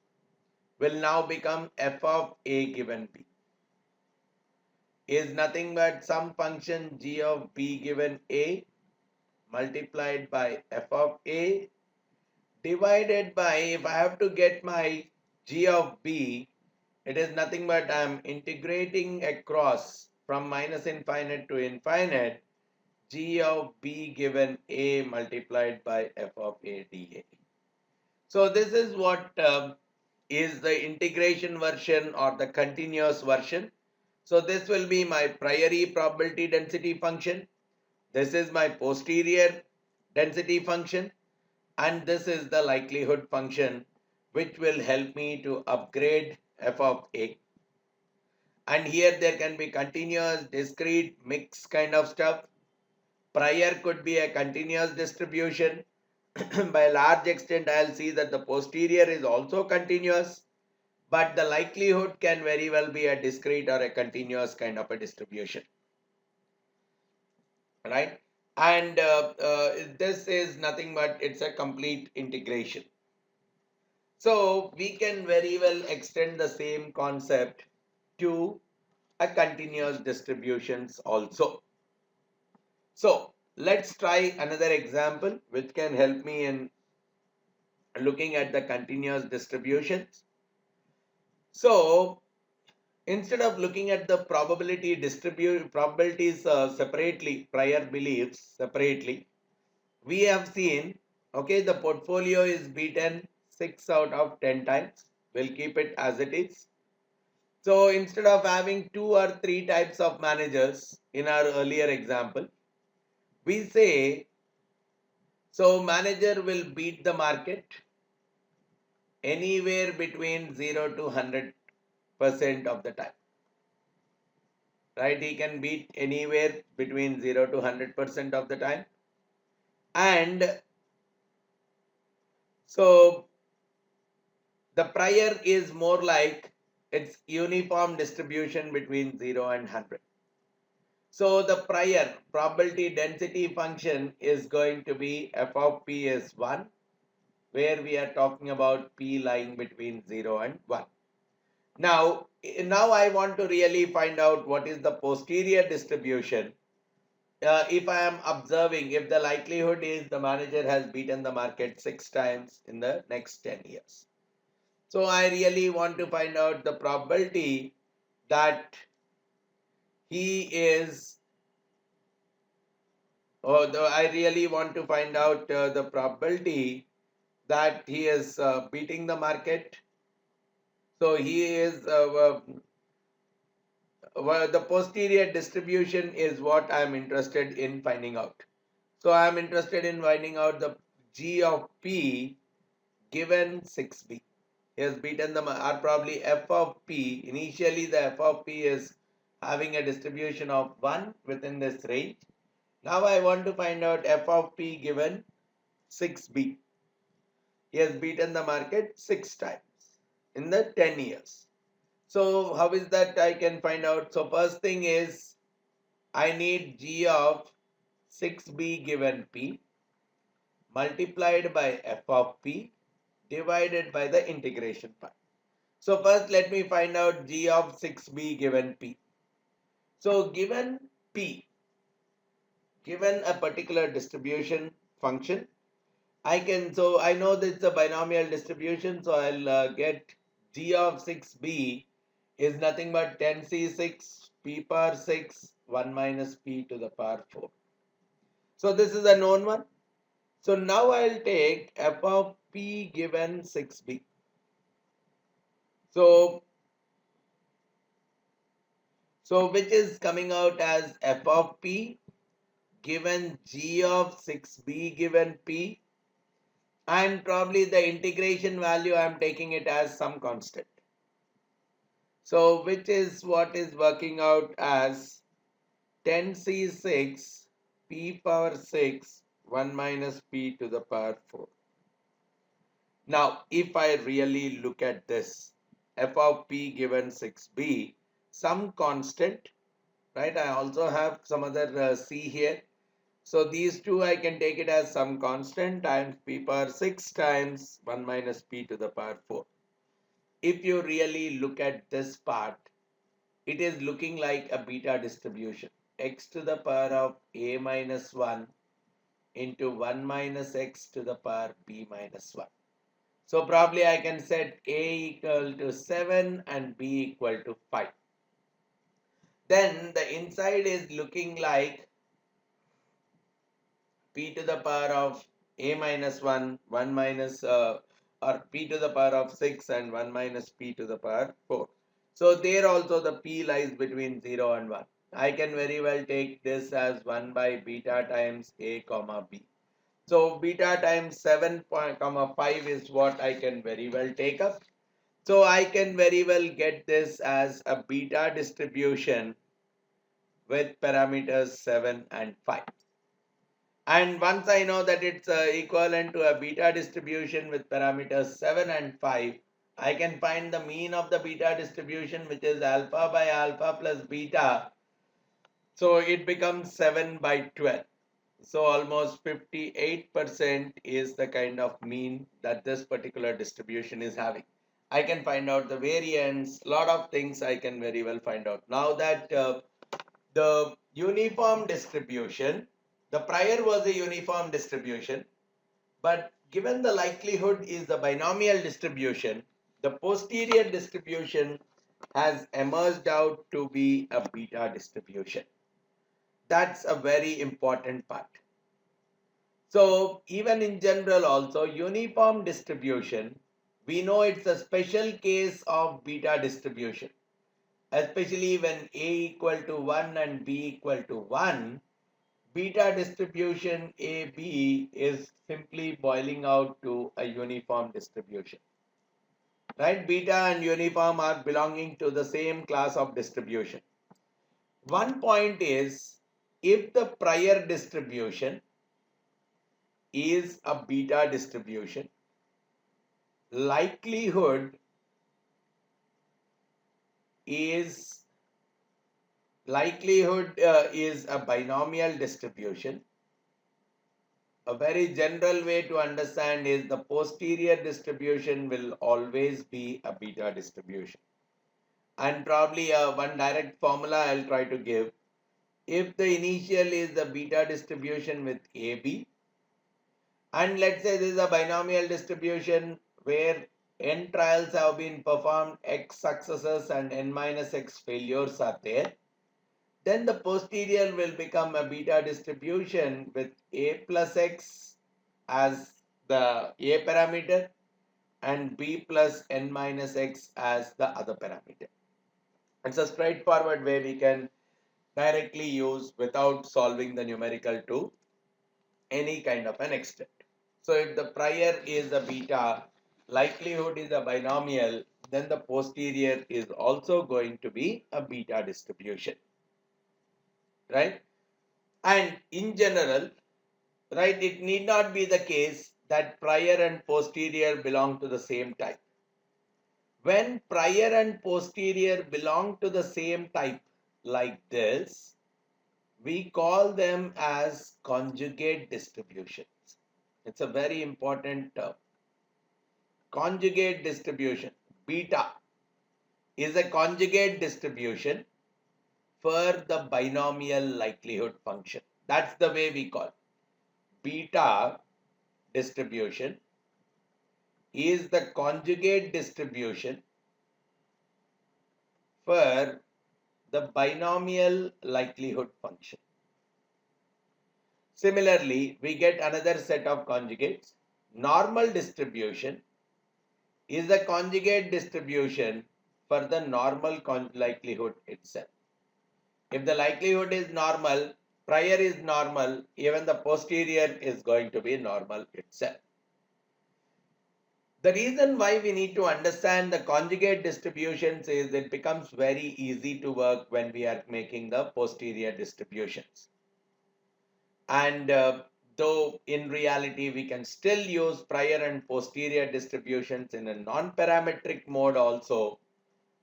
will now become f of A given B is nothing but some function g of B given A multiplied by f of A divided by, if I have to get my g of b, it is nothing but I am integrating across from minus infinite to infinite g of b given a multiplied by f of a dA. So this is what is the integration version or the continuous version. So this will be my priori probability density function. This is my posterior density function. And this is the likelihood function, which will help me to upgrade f of a. And here there can be continuous, discrete, mixed kind of stuff. Prior could be a continuous distribution. By a large extent, I'll see that the posterior is also continuous, but the likelihood can very well be a discrete or a continuous kind of a distribution, right? And this is nothing but it's a complete integration. So we can very well extend the same concept to a continuous distributions also. So let's try another example which can help me in looking at the continuous distributions. So instead of looking at the probabilities separately, prior beliefs separately, we have seen, okay, the portfolio is beaten 6 out of 10 times. We'll keep it as it is. So instead of having 2 or 3 types of managers in our earlier example, we say, so manager will beat the market anywhere between 0 to 100% of the time. Right? He can beat anywhere between 0 to 100% of the time. And so the prior is more like its uniform distribution between 0 and 100. So the prior probability density function is going to be f of p is 1, where we are talking about p lying between 0 and 1. Now I want to really find out what is the posterior distribution. If I am observing, if the likelihood is the manager has beaten the market 6 times in the next 10 years. So I really want to find out the probability that he is, I really want to find out the probability that he is beating the market. So he is, the posterior distribution is what I am interested in finding out. So I am interested in finding out the g of p given 6b. He has beaten the, or probably f of p. Initially the f of p is having a distribution of 1 within this range. Now I want to find out f of p given 6b. He has beaten the market 6 times in the 10 years. So how is that I can find out? So first thing is I need g of 6b given p multiplied by f of p divided by the integration part. So first let me find out g of 6b given p. So given p, given a particular distribution function, I know that it's a binomial distribution, so I'll get g of 6b is nothing but 10c6 p power 6 1 minus p to the power 4. So this is a known one. So now I'll take f of p given 6b. So which is coming out as f of p given g of 6b given p, and probably the integration value I am taking it as some constant. So which is what is working out as 10c6 p power 6 1 minus p to the power 4. Now if I really look at this f of p given 6b, some constant, right? I also have some other c here. So these two I can take it as some constant times p power 6 times 1 minus p to the power 4. If you really look at this part, it is looking like a beta distribution. X to the power of a minus 1 into 1 minus x to the power b minus 1. So probably I can set A equal to 7 and B equal to 5. Then the inside is looking like p to the power of a minus 1, 1 minus, or p to the power of 6 and 1 minus p to the power 4. So there also the p lies between 0 and 1. I can very well take this as 1 by beta times a comma b. So beta times 7 comma 5 is what I can very well take up. So I can very well get this as a beta distribution with parameters 7 and 5. And once I know that it's equivalent to a beta distribution with parameters 7 and 5, I can find the mean of the beta distribution, which is alpha by alpha plus beta. So it becomes 7 by 12. So almost 58% is the kind of mean that this particular distribution is having. I can find out the variance, lot of things I can very well find out. Now that the uniform distribution, the prior was a uniform distribution, but given the likelihood is the binomial distribution, the posterior distribution has emerged out to be a beta distribution. That's a very important part. So even in general also, uniform distribution, we know it's a special case of beta distribution. Especially when A equal to 1 and B equal to 1, beta distribution AB is simply boiling out to a uniform distribution. Right? Beta and uniform are belonging to the same class of distribution. One point is, if the prior distribution is a beta distribution, likelihood is a binomial distribution. A very general way to understand is the posterior distribution will always be a beta distribution. And probably one direct formula I'll try to give. If the initial is the beta distribution with AB, and let's say this is a binomial distribution where n trials have been performed, x successes and n minus x failures are there, then the posterior will become a beta distribution with a plus x as the a parameter and b plus n minus x as the other parameter. It's a straightforward way we can directly use without solving the numerical to any kind of an extent. So if the prior is a beta, likelihood is a binomial, then the posterior is also going to be a beta distribution. Right? And in general, right, it need not be the case that prior and posterior belong to the same type. When prior and posterior belong to the same type like this, we call them as conjugate distributions. It's a very important term. Conjugate distribution. Beta is a conjugate distribution for the binomial likelihood function. That's the way we call it. Beta distribution is the conjugate distribution for the binomial likelihood function. Similarly, we get another set of conjugates. Normal distribution is the conjugate distribution for the normal likelihood itself. If the likelihood is normal, prior is normal, even the posterior is going to be normal itself. The reason why we need to understand the conjugate distributions is it becomes very easy to work when we are making the posterior distributions. And though in reality we can still use prior and posterior distributions in a non-parametric mode also,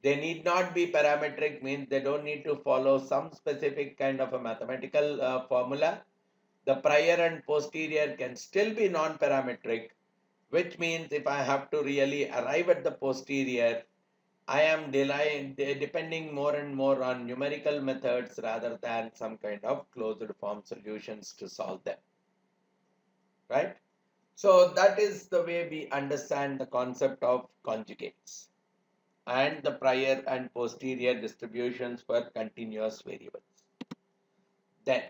they need not be parametric, means they don't need to follow some specific kind of a mathematical formula. The prior and posterior can still be non-parametric, which means if I have to really arrive at the posterior, I am depending more and more on numerical methods rather than some kind of closed form solutions to solve them. Right? So that is the way we understand the concept of conjugates and the prior and posterior distributions for continuous variables. Then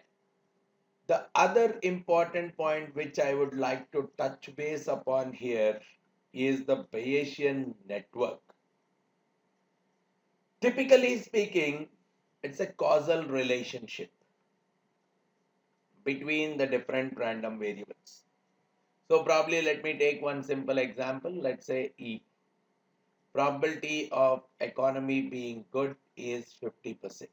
the other important point which I would like to touch base upon here is the Bayesian network. Typically speaking, it's a causal relationship between the different random variables. So probably let me take one simple example. Let's say E. Probability of economy being good is 50%.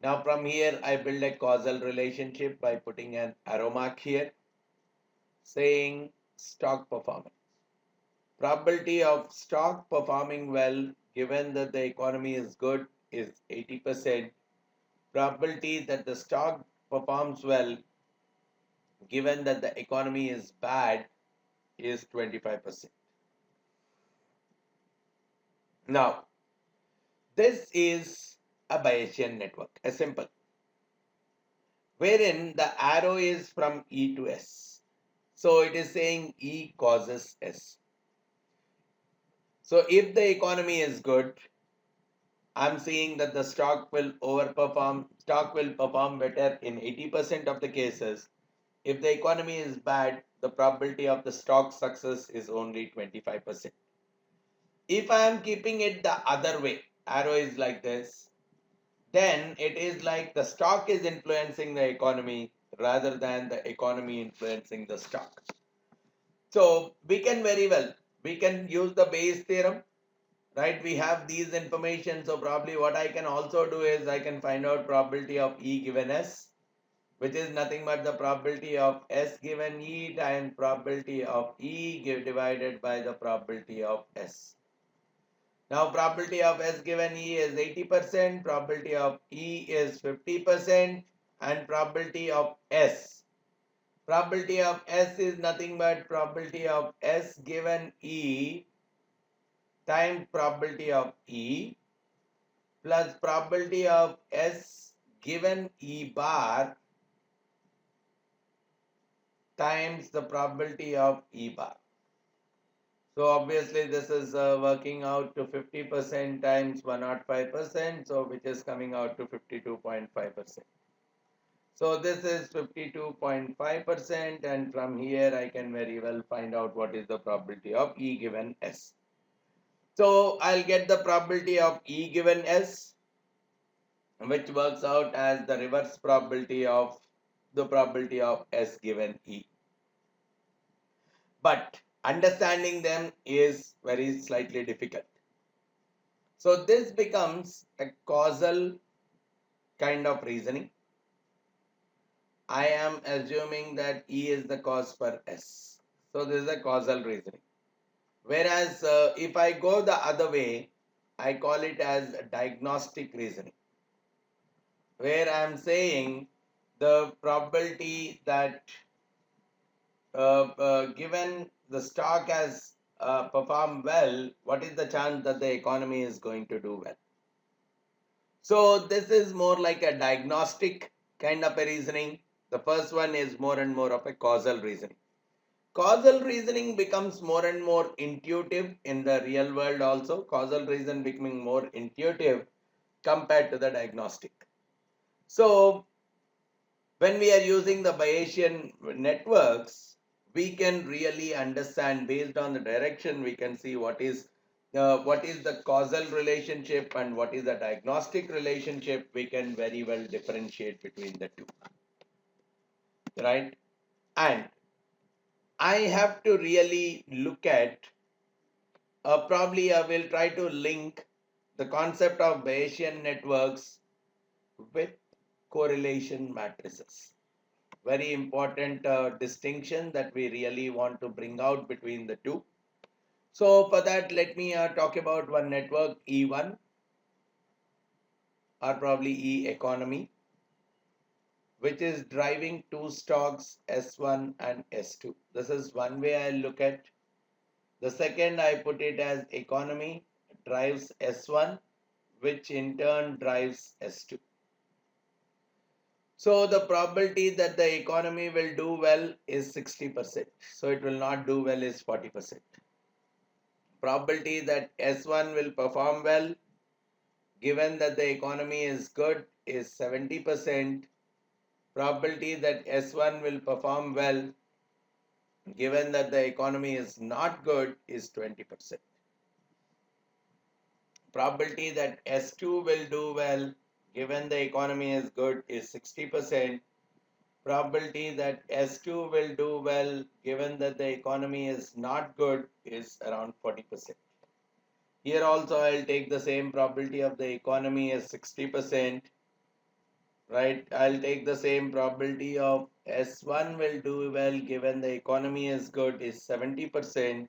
Now from here I build a causal relationship by putting an arrow mark here saying stock performance. Probability of stock performing well given that the economy is good is 80%. Probability that the stock performs well given that the economy is bad is 25%. Now, this is a Bayesian network, a simple, wherein the arrow is from E to S. So it is saying E causes S. So if the economy is good, I'm seeing that the stock will perform better in 80% of the cases. If the economy is bad, the probability of the stock success is only 25%. If I am keeping it the other way, arrow is like this, then it is like the stock is influencing the economy rather than the economy influencing the stock. So we can use the Bayes theorem, right? We have these information. So probably what I can also do is I can find out probability of E given S, which is nothing but the probability of S given E times probability of E divided by the probability of S. Now probability of S given E is 80%, probability of E is 50%, and probability of S. Probability of S is nothing but probability of S given E times probability of E plus probability of S given E bar times the probability of E bar. So obviously this is working out to 50% times 105%, so which is coming out to 52.5%. So this is 52.5%, and from here I can very well find out what is the probability of E given S. So I'll get the probability of E given S, which works out as the reverse probability of the probability of S given E. But understanding them is very slightly difficult. So this becomes a causal kind of reasoning. I am assuming that E is the cause for S. So this is a causal reasoning. Whereas if I go the other way, I call it as diagnostic reasoning, where I am saying the probability that given the stock has performed well, what is the chance that the economy is going to do well? So this is more like a diagnostic kind of a reasoning. The first one is more and more of a causal reasoning. Causal reasoning becomes more and more intuitive in the real world also. Causal reason becoming more intuitive compared to the diagnostic. So when we are using the Bayesian networks, we can really understand based on the direction, we can see what is the causal relationship and what is the diagnostic relationship. We can very well differentiate between the two, right? And I have to really look at, probably I will try to link the concept of Bayesian networks with correlation matrices. Very important distinction that we really want to bring out between the two. So for that, let me talk about one network, E1, or probably E economy, which is driving two stocks S1 and S2. This is one way I look at. The second, I put it as economy drives S1, which in turn drives S2. So the probability that the economy will do well is 60%. So it will not do well is 40%. Probability that S1 will perform well given that the economy is good is 70%. Probability that S1 will perform well given that the economy is not good is 20%. Probability that S2 will do well given the economy is good is 60%. Probability that S2 will do well given that the economy is not good is around 40%. Here also I'll take the same probability of the economy as 60%, right? I'll take the same probability of S1 will do well given the economy is good is 70%.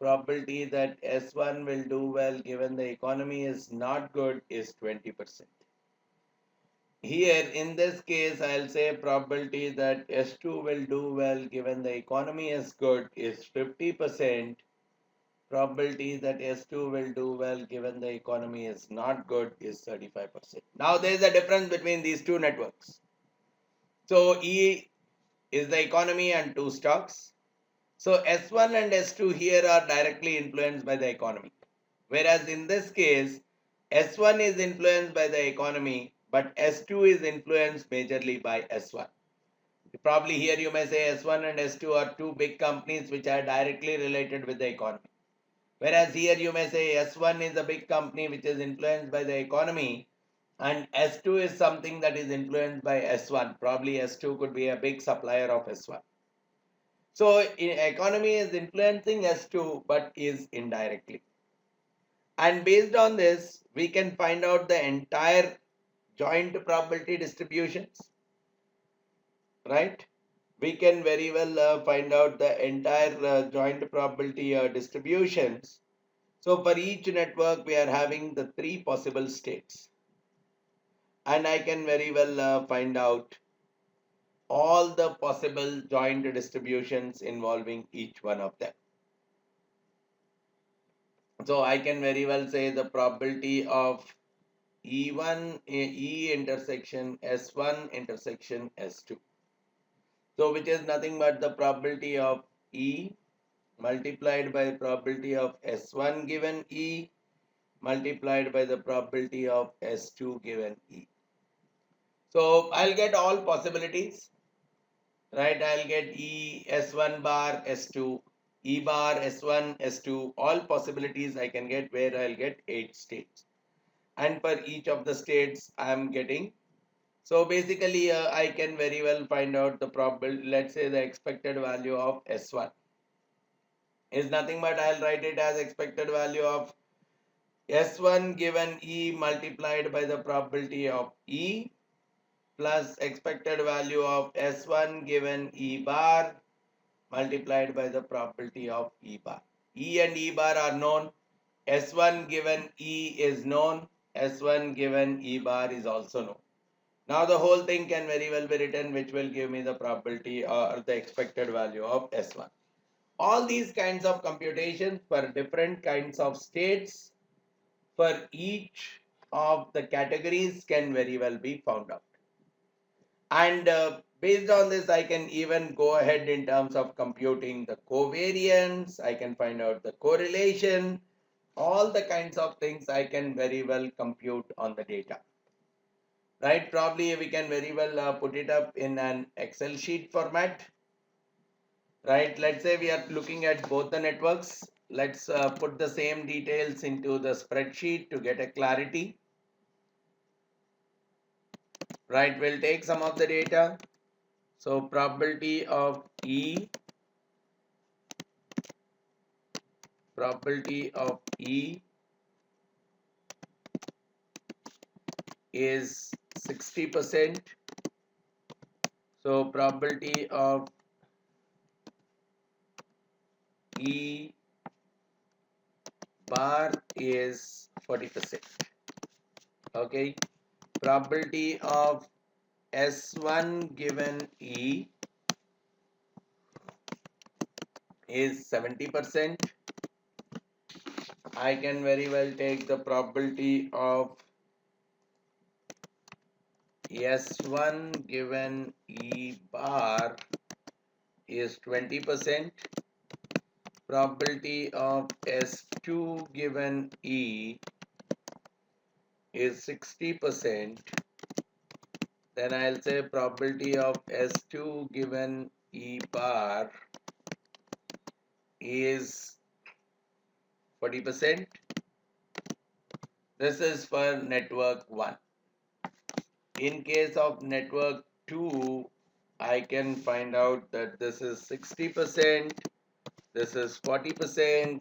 Probability that S1 will do well given the economy is not good is 20%. Here in this case I'll say probability that S2 will do well given the economy is good is 50%. Probability that S2 will do well given the economy is not good is 35%. Now there is a difference between these two networks. So E is the economy and two stocks. So S1 and S2 here are directly influenced by the economy. Whereas in this case, S1 is influenced by the economy, but S2 is influenced majorly by S1. Probably here you may say S1 and S2 are two big companies which are directly related with the economy. Whereas here you may say S1 is a big company which is influenced by the economy, and S2 is something that is influenced by S1. Probably S2 could be a big supplier of S1. So economy is influencing S2 but is indirectly. And based on this, we can find out the entire joint probability distributions, right? We can very well find out the entire joint probability distributions. So for each network, we are having the three possible states. And I can very well find out all the possible joint distributions involving each one of them. So I can very well say the probability of E1, E intersection S1 intersection S2. So which is nothing but the probability of E multiplied by the probability of S1 given E multiplied by the probability of S2 given E. So I'll get all possibilities, right? I'll get E S1 bar S2, E bar S1 S2, all possibilities I can get where I'll get 8 states. And for each of the states I am getting. So basically I can very well find out the probability, let's say the expected value of S1 is nothing but I'll write it as expected value of S1 given E multiplied by the probability of E plus expected value of S1 given E bar multiplied by the probability of E bar. E and E bar are known. S1 given E is known. S1 given E bar is also known. Now the whole thing can very well be written, which will give me the probability or the expected value of S1. All these kinds of computations for different kinds of states for each of the categories can very well be found out. And based on this, I can even go ahead in terms of computing the covariance. I can find out the correlation. All the kinds of things I can very well compute on the data. Right, probably we can very well put it up in an Excel sheet format. Right, let's say we are looking at both the networks. Let's put the same details into the spreadsheet to get a clarity. Right, we'll take some of the data. So probability of E is 60%. So probability of E bar is 40%. Okay, probability of S1 given E is 70%. I can very well take the probability of S1 given E bar is 20%. Probability of S2 given E is 60%. Then I'll say probability of S2 given E bar is 40%. This is for network 1. In case of network 2, I can find out that this is 60%, this is 40%,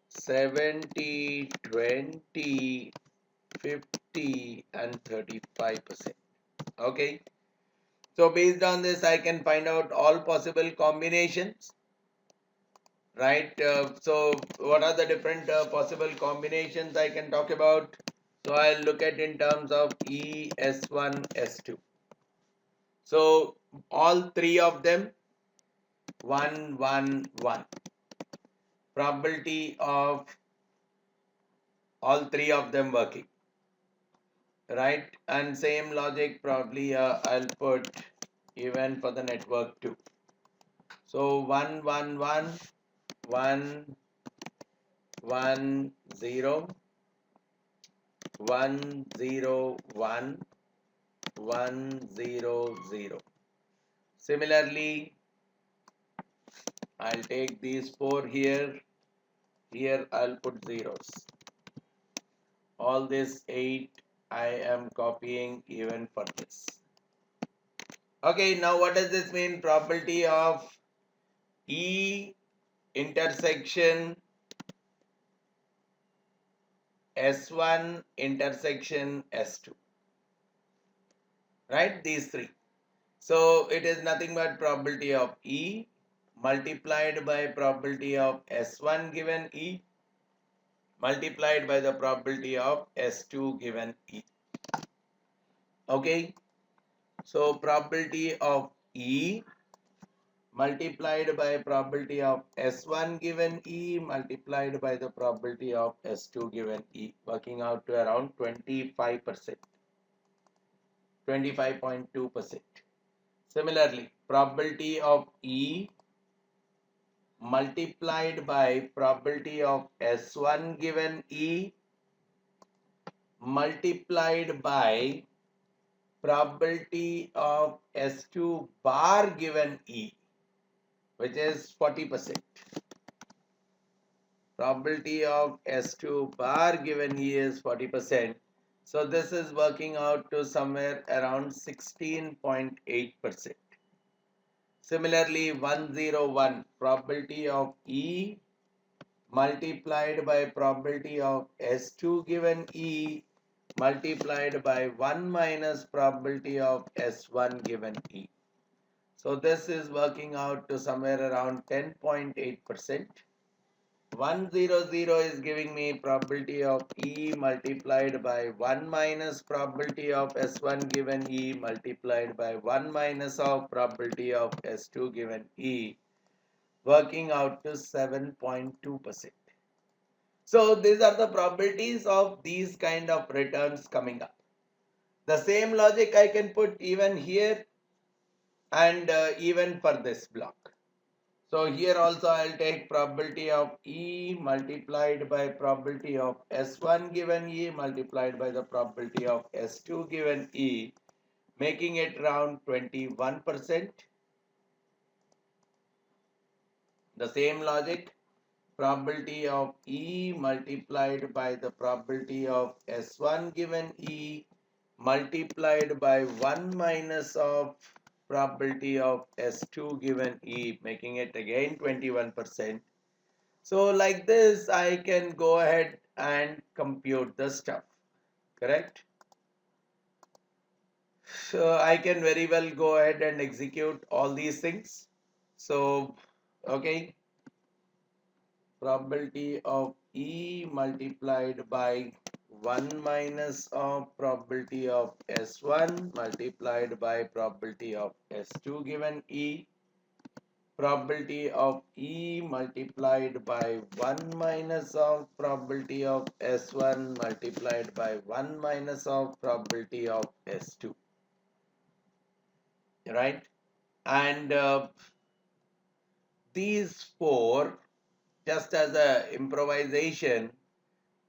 70, 20, 50 and 35%. Okay. So based on this, I can find out all possible combinations, right? So what are the different possible combinations I can talk about? So I'll look at in terms of E, S1, S2. So all three of them, 1, 1, 1. Probability of all three of them working, right? And same logic probably I'll put even for the network 2. So 1, 1, 1, 1, 1, 0, 1, 0, 1, 1, 0, 0. Similarly, I'll take these 4 here. Here I'll put zeros. All this 8 I am copying even for this. Okay, now what does this mean? Probability of E intersection S1 intersection S2. Right? These three. So it is nothing but probability of E multiplied by probability of S1 given E multiplied by the probability of S2 given E. Okay. So probability of E multiplied by probability of S1 given E multiplied by the probability of S2 given E, working out to around 25%, 25.2%. Similarly, probability of E multiplied by probability of S1 given E multiplied by probability of S2 bar given E, which is 40%. Probability of S2 bar given E is 40%. So this is working out to somewhere around 16.8%. Similarly, 101 probability of E multiplied by probability of S2 given E multiplied by 1 minus probability of S1 given E. So this is working out to somewhere around 10.8%. 100 is giving me probability of E multiplied by 1 minus probability of S1 given E multiplied by 1 minus of probability of S2 given E, working out to 7.2%. So these are the probabilities of these kind of returns coming up. The same logic I can put even here and even for this block. So here also I'll take probability of E multiplied by probability of S1 given E multiplied by the probability of S2 given E, making it around 21%. The same logic, probability of E multiplied by the probability of S1 given E multiplied by 1 minus of probability of S2 given E, making it again 21%. So like this, I can go ahead and compute the stuff, correct? So I can very well go ahead and execute all these things. So, okay, probability of E multiplied by 1 minus of probability of S1 multiplied by probability of S2 given E, probability of E multiplied by 1 minus of probability of S1 multiplied by 1 minus of probability of S2. right? And these four, just as a improvisation,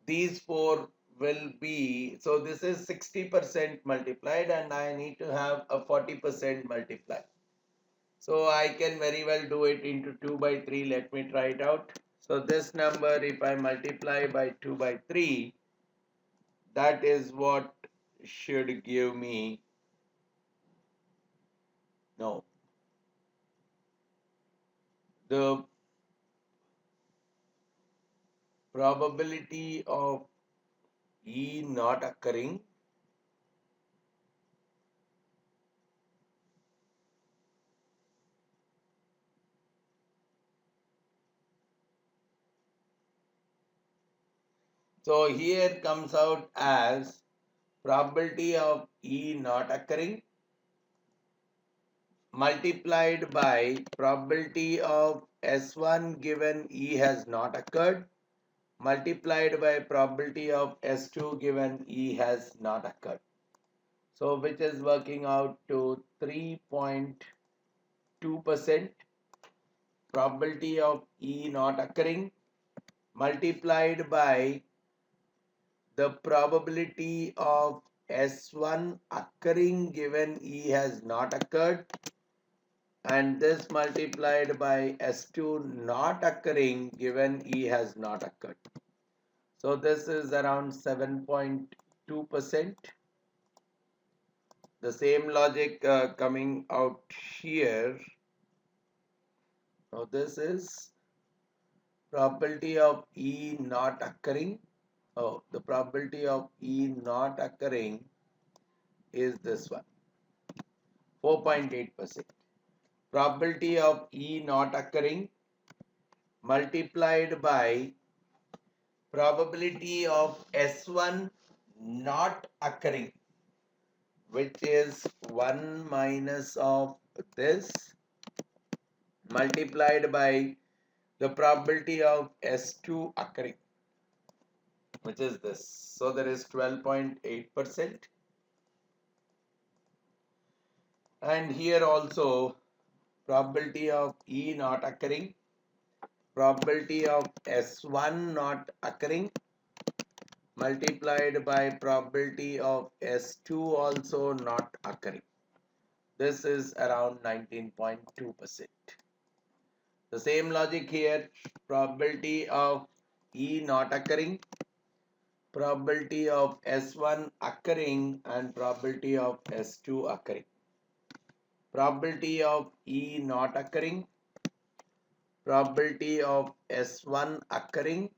these four will be, so this is 60% multiplied and I need to have a 40% multiplied. So I can very well do it into 2 by 3. Let me try it out. So this number, if I multiply by 2 by 3, that is what should give me, no, the probability of E not occurring. So here comes out as probability of E not occurring multiplied by probability of S1 given E has not occurred multiplied by probability of S2 given E has not occurred. So which is working out to 3.2% probability of E not occurring multiplied by the probability of S1 occurring given E has not occurred, and this multiplied by S2 not occurring given E has not occurred. So this is around 7.2%. The same logic coming out here. Now this is probability of E not occurring. Oh, the probability of E not occurring is this one, 4.8%. Probability of E not occurring multiplied by probability of S1 not occurring, which is 1 minus of this multiplied by the probability of S2 occurring, which is this. So there is 12.8%. And here also probability of E not occurring, probability of S1 not occurring multiplied by probability of S2 also not occurring. This is around 19.2%. The same logic here, probability of E not occurring, probability of S1 occurring and probability of S2 occurring. Probability of E not occurring, probability of S1 occurring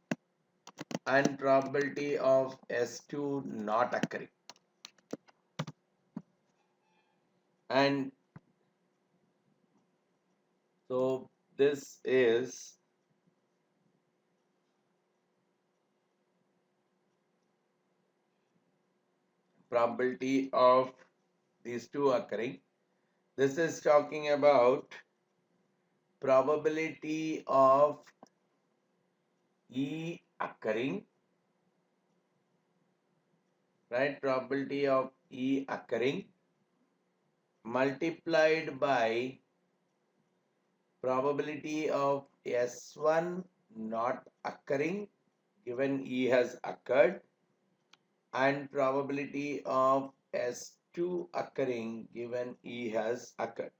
and probability of S2 not occurring. And so this is probability of these two occurring. This is talking about probability of E occurring, right? Probability of E occurring multiplied by probability of S1 not occurring given E has occurred and probability of S2 occurring given E has occurred.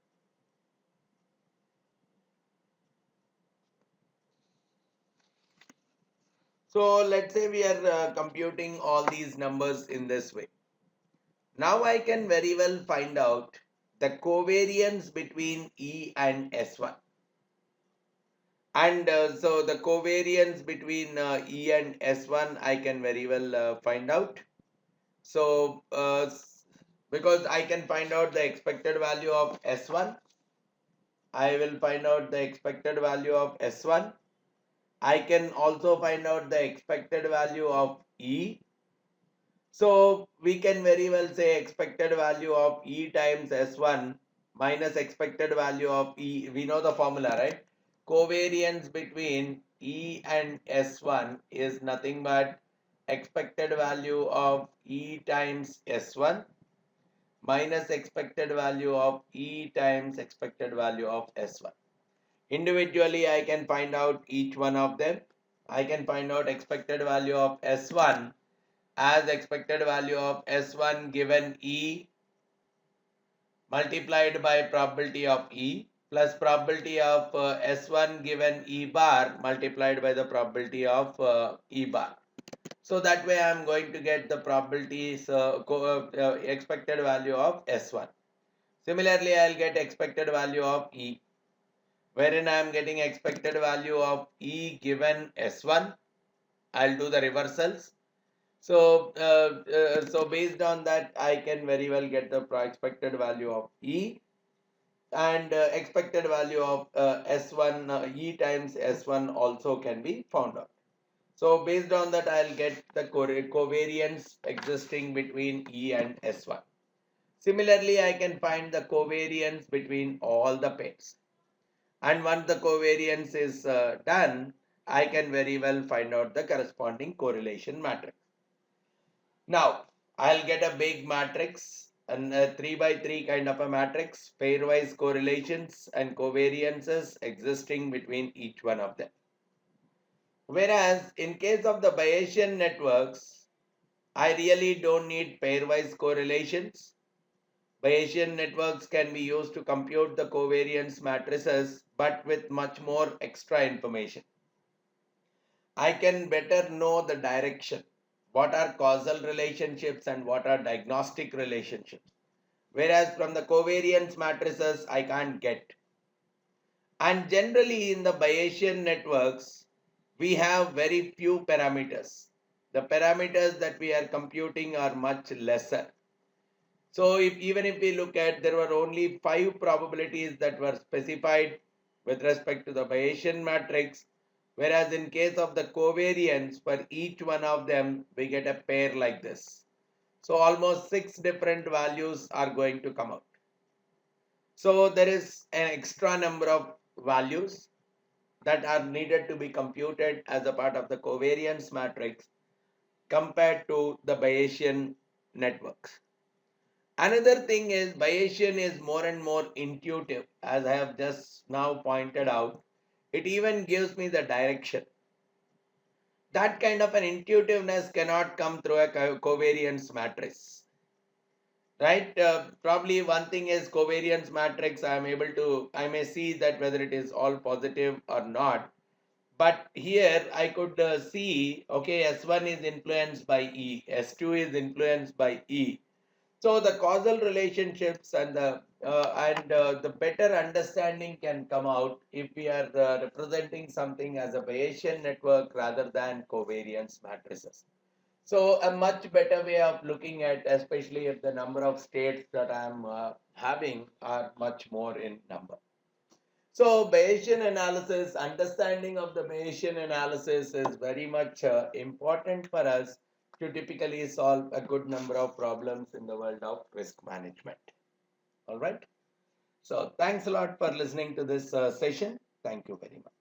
So let's say we are computing all these numbers in this way. Now I can very well find out the covariance between E and S1. And so the covariance between E and S1 I can very well find out. So because I can find out the expected value of S1, I will find out the expected value of S1. I can also find out the expected value of E. So we can very well say expected value of E times S1 minus expected value of E. We know the formula, right? Covariance between E and S1 is nothing but expected value of E times S1 minus expected value of E times expected value of S1. Individually, I can find out each one of them. I can find out expected value of S1 as expected value of S1 given E multiplied by probability of E plus probability of S1 given E bar multiplied by the probability of E bar. So that way I am going to get the probabilities expected value of S1. Similarly, I will get expected value of E, wherein I am getting expected value of E given S1. I will do the reversals. So based on that, I can very well get the expected value of E and expected value of S1 E times S1 also can be found out. So based on that, I'll get the covariance existing between E and S1. Similarly, I can find the covariance between all the pairs. And once the covariance is done, I can very well find out the corresponding correlation matrix. Now, I'll get a big matrix and a 3 by 3 kind of a matrix, pairwise correlations and covariances existing between each one of them. Whereas in case of the Bayesian networks, I really don't need pairwise correlations. Bayesian networks can be used to compute the covariance matrices, but with much more extra information. I can better know the direction. What are causal relationships and what are diagnostic relationships? Whereas from the covariance matrices, I can't get. And generally in the Bayesian networks, we have very few parameters. The parameters that we are computing are much lesser. So even if we look at, there were only 5 probabilities that were specified with respect to the Bayesian matrix, whereas in case of the covariance, for each one of them, we get a pair like this. So almost 6 different values are going to come out. So there is an extra number of values that are needed to be computed as a part of the covariance matrix compared to the Bayesian networks. Another thing is Bayesian is more and more intuitive, as I have just now pointed out. It even gives me the direction. That kind of an intuitiveness cannot come through a covariance matrix. Right? Probably one thing is covariance matrix, I may see that whether it is all positive or not. But here I could see, okay, S1 is influenced by E, S2 is influenced by E. So the causal relationships and the better understanding can come out if we are representing something as a Bayesian network rather than covariance matrices. So a much better way of looking at, especially if the number of states that I am having are much more in number. So Bayesian analysis, understanding of the Bayesian analysis is very much important for us to typically solve a good number of problems in the world of risk management. All right. So thanks a lot for listening to this session. Thank you very much.